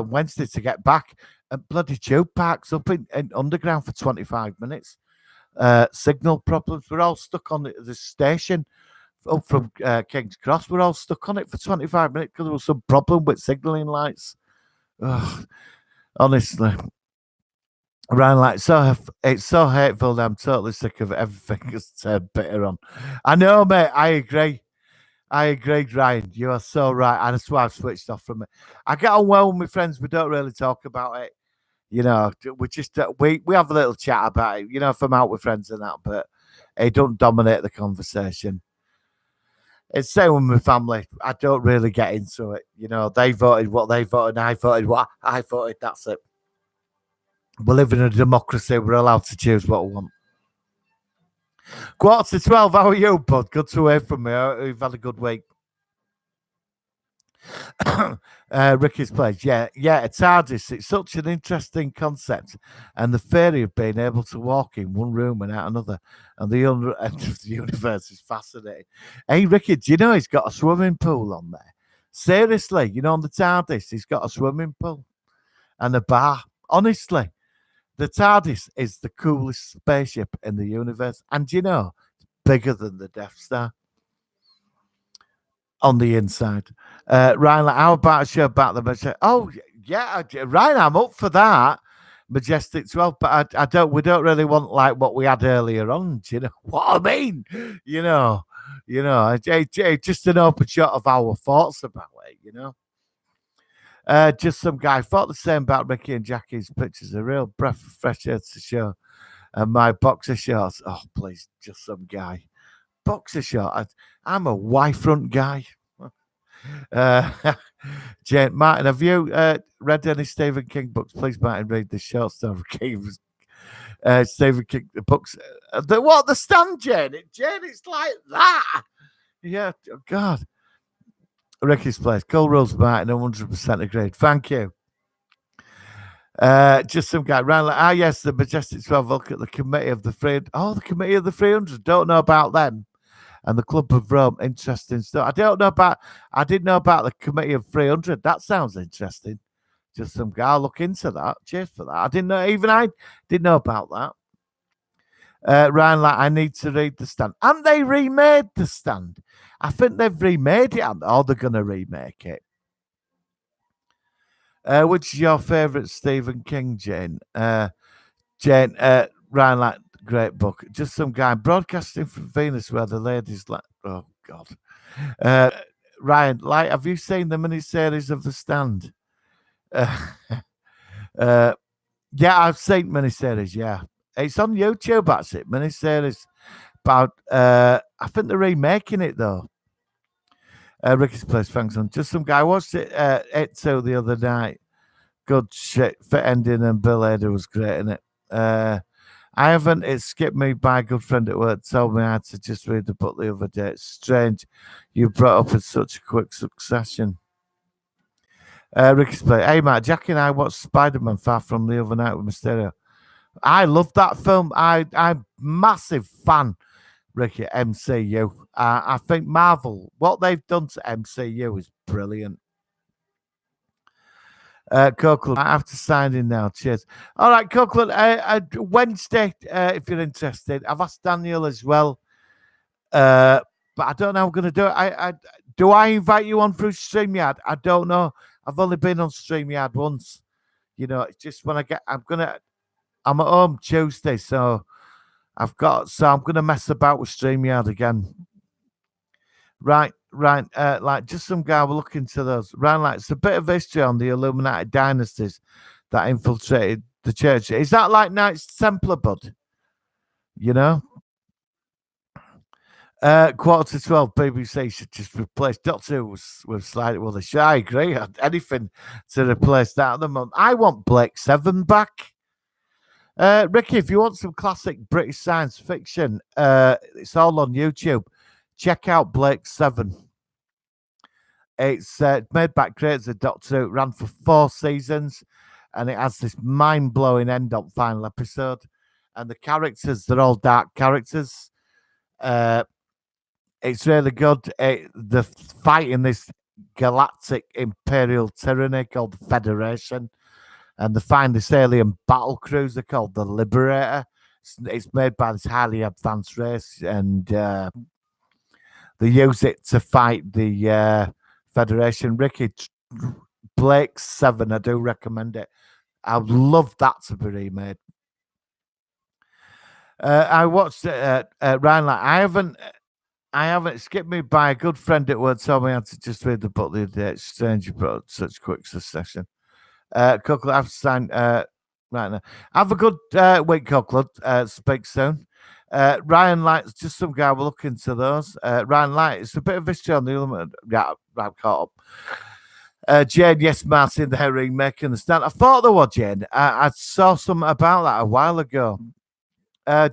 Wednesday to get back. And bloody tube parks up in underground for 25 minutes. Signal problems. We're all stuck on the station. Up from King's Cross, we're all stuck on it for 25 minutes because there was some problem with signalling lights. Ugh, honestly, Ryan, it's so hateful that I'm totally sick of everything that's turned bitter on. I know, mate. I agree, Ryan. You are so right, and that's why I've switched off from it. I get on well with my friends. We don't really talk about it. We just we have a little chat about it. If I'm out with friends and that, but it don't dominate the conversation. It's same with my family. I don't really get into it. They voted what they voted, and I voted what I voted. That's it. We live in a democracy. We're allowed to choose what we want. 11:45. How are you, bud? Good to hear from you. You've had a good week. Ricky's place. Yeah, TARDIS. It's such an interesting concept, and the theory of being able to walk in one room and out another, and the other end of the universe is fascinating. Hey, Ricky, do you know he's got a swimming pool on there? Seriously, on the TARDIS, he's got a swimming pool and a bar. Honestly, the TARDIS is the coolest spaceship in the universe, and bigger than the Death Star. On the inside. Ryan, how about a show about the Majestic? Oh, yeah, Ryan, I'm up for that. Majestic 12, but we don't really want like what we had earlier on. Do you know what I mean? Just an open shot of our thoughts about it, just some guy thought the same about Ricky and Jackie's pictures. A real breath of fresh air to show. And my boxer shorts. Oh, please, just some guy. Boxer short. I'm a Y-front guy. Jane Martin, have you read any Stephen King books? Please, Martin, read the short story King. Stephen King books. The Stand, Jane? Jane, it's like that. Yeah, God. Ricky's place. Cool Rules Martin, 100% agreed. Thank you. Just some guy ran like, yes, the Majestic 12. Look at the Committee of the 300. Oh, the Committee of the 300. Don't know about them. And the Club of Rome. Interesting stuff. I didn't know about the Committee of 300. That sounds interesting. Just some guy. I'll look into that. Cheers for that. I didn't know, even I didn't know about that. Ryan, like, I need to read The Stand. And they remade The Stand. I think they've remade it, or they're going to remake it. Which is your favourite Stephen King, Jane? Jane, Ryan, like, great book. Just some guy broadcasting from Venus where the ladies like, oh, God. Ryan, like, have you seen the miniseries of The Stand? Yeah, I've seen miniseries, yeah. It's on YouTube, actually, miniseries. About, I think they're remaking it, though. Ricky's Place, thanks on. Just some guy watched it, Etso the other night. Good shit. Fit ending, and Bill Hader was great in it. I haven't. It skipped me by a good friend at work. Told me I had to just read the book the other day. It's strange you brought up in such a quick succession. Ricky's Place. Hey, Matt, Jackie and I watched Spider-Man Far From the other night with Mysterio. I love that film. I'm massive fan, Ricky, MCU. I think Marvel, what they've done to MCU is brilliant. Copeland, I have to sign in now. Cheers. All right, Copeland, Wednesday, if you're interested. I've asked Daniel as well, but I don't know how I'm going to do it. Do I invite you on through StreamYard? I don't know. I've only been on StreamYard once. You know, it's just when I'm at home Tuesday, so I'm going to mess about with StreamYard again. Right. Like, just some guy will look into those. Right, like, it's a bit of history on the Illuminati dynasties that infiltrated the church. Is that like Knights Templar, bud? You know? 11:45, BBC should just replace Doctor Who with slightly. Well, they should. I agree. Anything to replace that at the moment. I want Blake Seven back. Ricky, if you want some classic British science fiction, it's all on YouTube. Check out Blake Seven. It's made by creators of Doctor Who. It ran for 4 seasons, and it has this mind-blowing end on final episode. And the characters, they're all dark characters. It's really good. The fight in this galactic imperial tyranny called the Federation, and they find this alien battle cruiser called the Liberator. It's made by this highly advanced race, and they use it to fight the Federation. Ricky, Blake 7, I do recommend it. I would love that to be remade. I watched it, Ryan. Like, I haven't skipped me by a good friend at work. Told me I had to just read the book the other day. It's strange you brought such quick succession. Cookland, I've signed right now. Have a good week, Cookland. Speak soon. Ryan Light, just some guy. We'll look into those. Ryan Light, it's a bit of history on the element. Yeah, I'm caught up. Jane, yes, Martin, the herring making the stand. I thought there was Jane. I saw something about that a while ago.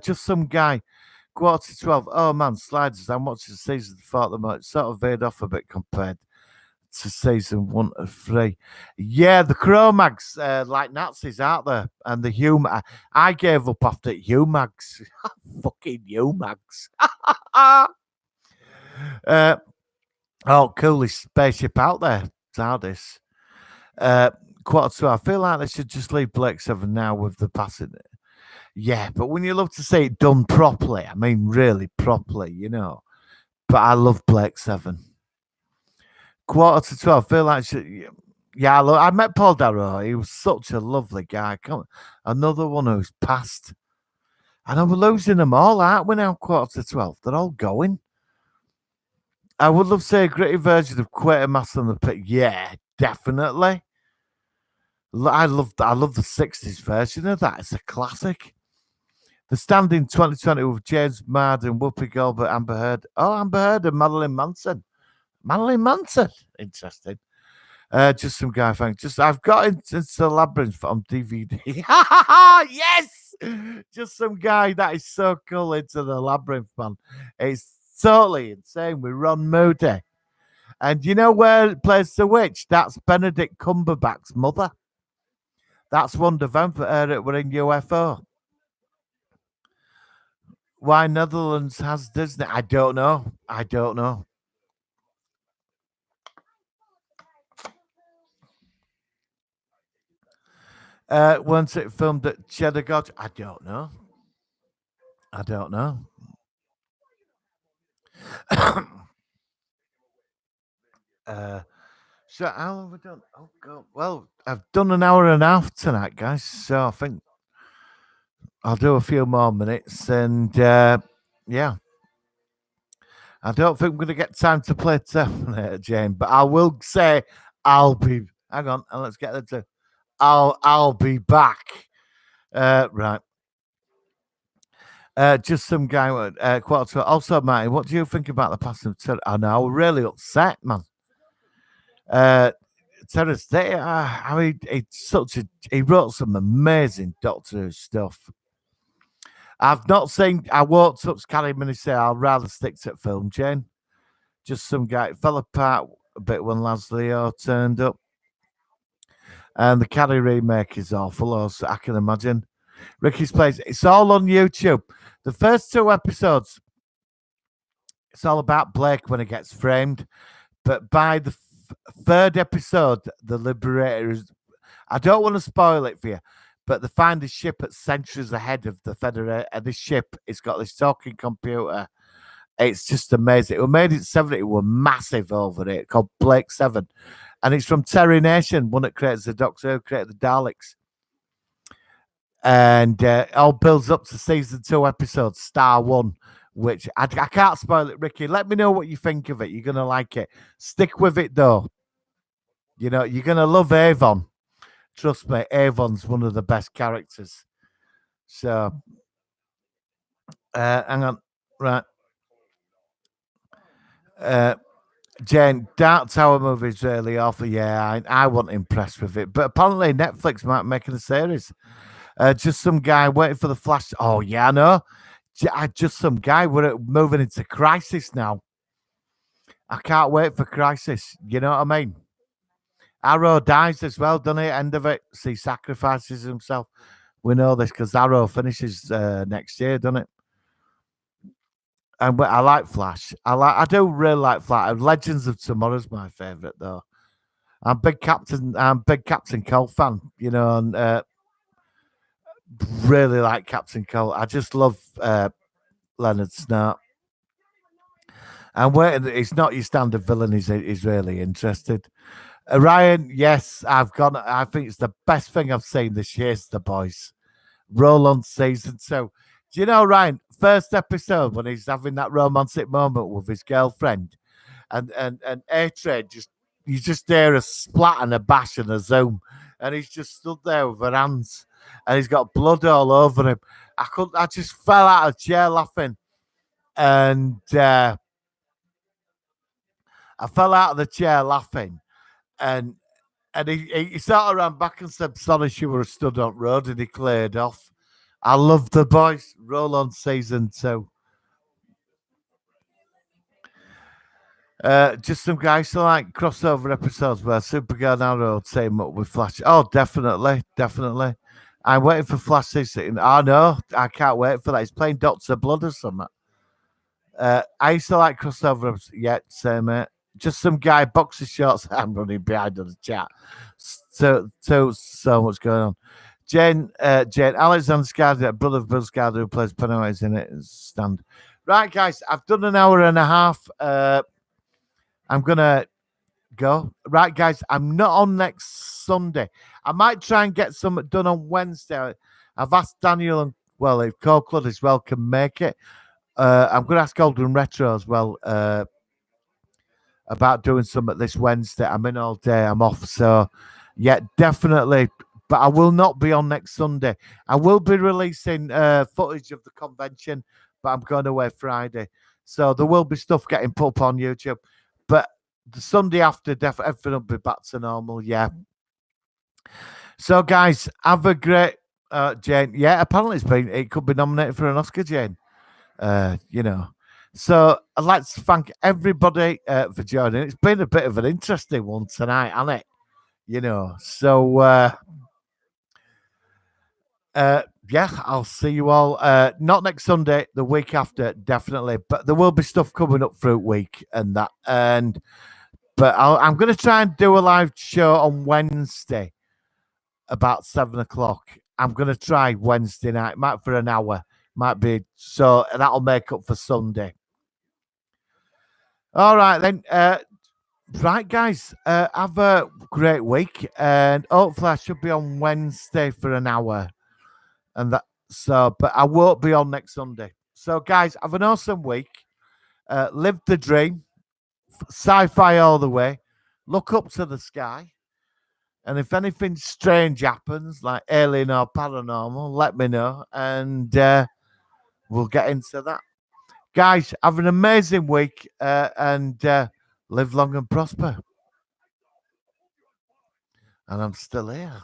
Just some guy. 11:45. Oh man, sliders. I'm watching the season. Thought the it sort of veered off a bit compared to season 1 to 3. Yeah, the Cro-Mags, like Nazis, aren't there? And the humor. I gave up after Humags. Fucking Humags. Coolest spaceship out there. TARDIS. 11:45. I feel like they should just leave Blake 7 now with the passing. Yeah, but when you love to see it done properly, I mean, really properly, you know. But I love Blake 7. 11:45. I feel like, I met Paul Darrow. He was such a lovely guy. Another one who's passed. And we're losing them all, aren't we now? 11:45. They're all going. I would love to see a gritty version of Quatermass on the Pit. Yeah, definitely. I love the 60s version of that. It's a classic. The Stand in 2020 with James Marden, Whoopi Goldberg, Amber Heard. Oh, Amber Heard and Marilyn Manson. Interesting. Just some guy, thanks. I've got into the Labyrinth on DVD. Yes! Just some guy that is so cool into the Labyrinth, man. It's totally insane with Ron Moody. And you know where plays the witch? That's Benedict Cumberbatch's mother. That's Wonder Vampire. We're in UFO. Why Netherlands has Disney? I don't know. I don't know. Once it filmed at Cheddar Gorge, I don't know. I don't know. uh, so how have we done? Oh god. Well, I've done an hour and a half tonight, guys. So I think I'll do a few more minutes, and yeah, I don't think we're gonna get time to play Terminator, Jane. But I will say I'll be. Hang on, and let's get into. I'll be back. Right. Just some guy. Quarter. Also, Marty, what do you think about the passing of Terrence? I know, I'm really upset, man. Terrence Day. I mean, it's such a. He wrote some amazing Doctor Who stuff. I've not seen. I won't touch Carrie Miniser. I'll rather stick to film, Jane. Just some guy. It fell apart a bit when Leo turned up. And the Carrie remake is awful, as I can imagine. Ricky's Place. It's all on YouTube. The first two episodes, it's all about Blake when he gets framed. But by the third episode, the Liberator is. I don't want to spoil it for you, but they find a ship at centuries ahead of the Federator. And this ship, it's got this talking computer. It's just amazing. It was made in 70. It was massive over it, called Blake 7. And it's from Terry Nation, one that creates the Doctor Who, created the Daleks. And it all builds up to season 2 episode, Star 1, which I can't spoil it, Ricky. Let me know what you think of it. You're going to like it. Stick with it, though. You know, you're going to love Avon. Trust me, Avon's one of the best characters. So, hang on. Right. Jane, Dark Tower movie is really awful. Yeah, I wasn't impressed with it. But apparently Netflix might be making a series. Just some guy waiting for the Flash. Oh, yeah, I know. Just some guy. We're moving into Crisis now. I can't wait for Crisis. You know what I mean? Arrow dies as well, doesn't he? End of it. He sacrifices himself. We know this because Arrow finishes next year, doesn't it? And I like Flash. I do really like Flash. Legends of Tomorrow's my favorite though. I'm big Captain Cole fan. You know, and really like Captain Cole. I just love Leonard Snart. And waiting, he's not your standard villain. He's really interested. Ryan, yes, I've gone. I think it's the best thing I've seen this year. Is The Boys. Roll on season 2. Do you know, Ryan? First episode when he's having that romantic moment with his girlfriend, and A-Train just you just hear a splat and a bash and a zoom, and he's just stood there with her hands, and he's got blood all over him. I just fell out of chair laughing, and I fell out of the chair laughing, and he sort of ran back and said, "Sorry, she were stood on road," and he cleared off. I love The Boys. Roll on season 2. Just some guys to like crossover episodes where Supergirl and Arrow team up with Flash. Oh, definitely, definitely. I'm waiting for Flash season. Oh no, I can't wait for that. He's playing Doctor Blood or something. I used to like crossover. Yeah, same mate. Just some guy boxer shorts. I'm running behind on the chat. So much going on. Jane Alexander Skarsgård, brother of Bill Skarsgård, who plays Pennywise in it, stand. Right, guys, I've done an hour and a half. I'm gonna go. Right, guys, I'm not on next Sunday. I might try and get some done on Wednesday. I've asked Daniel and well, if Cold Clud as well can make it. I'm gonna ask Golden Retro as well about doing something this Wednesday. I'm in all day. I'm off, so yeah, definitely. But I will not be on next Sunday. I will be releasing footage of the convention, but I'm going away Friday, so there will be stuff getting put up on YouTube. But the Sunday after, everything will be back to normal. Yeah. So, guys, have a great Jane. Yeah, apparently it could be nominated for an Oscar, Jane. You know. So I'd like to thank everybody for joining. It's been a bit of an interesting one tonight, hasn't it? You know, so yeah, I'll see you all. Not next Sunday, the week after, definitely. But there will be stuff coming up through week and that. And but I'm going to try and do a live show on Wednesday about 7 o'clock. I'm going to try Wednesday night, might for an hour, might be so that'll make up for Sunday. All right then. Right, guys, have a great week, and hopefully I should be on Wednesday for an hour, and that. So, but I won't be on next Sunday. So, guys, have an awesome week. Live the dream, sci-fi all the way. Look up to the sky, and if anything strange happens, like alien or paranormal, let me know, and we'll get into that. Guys, have an amazing week, and live long and prosper. And I'm still here.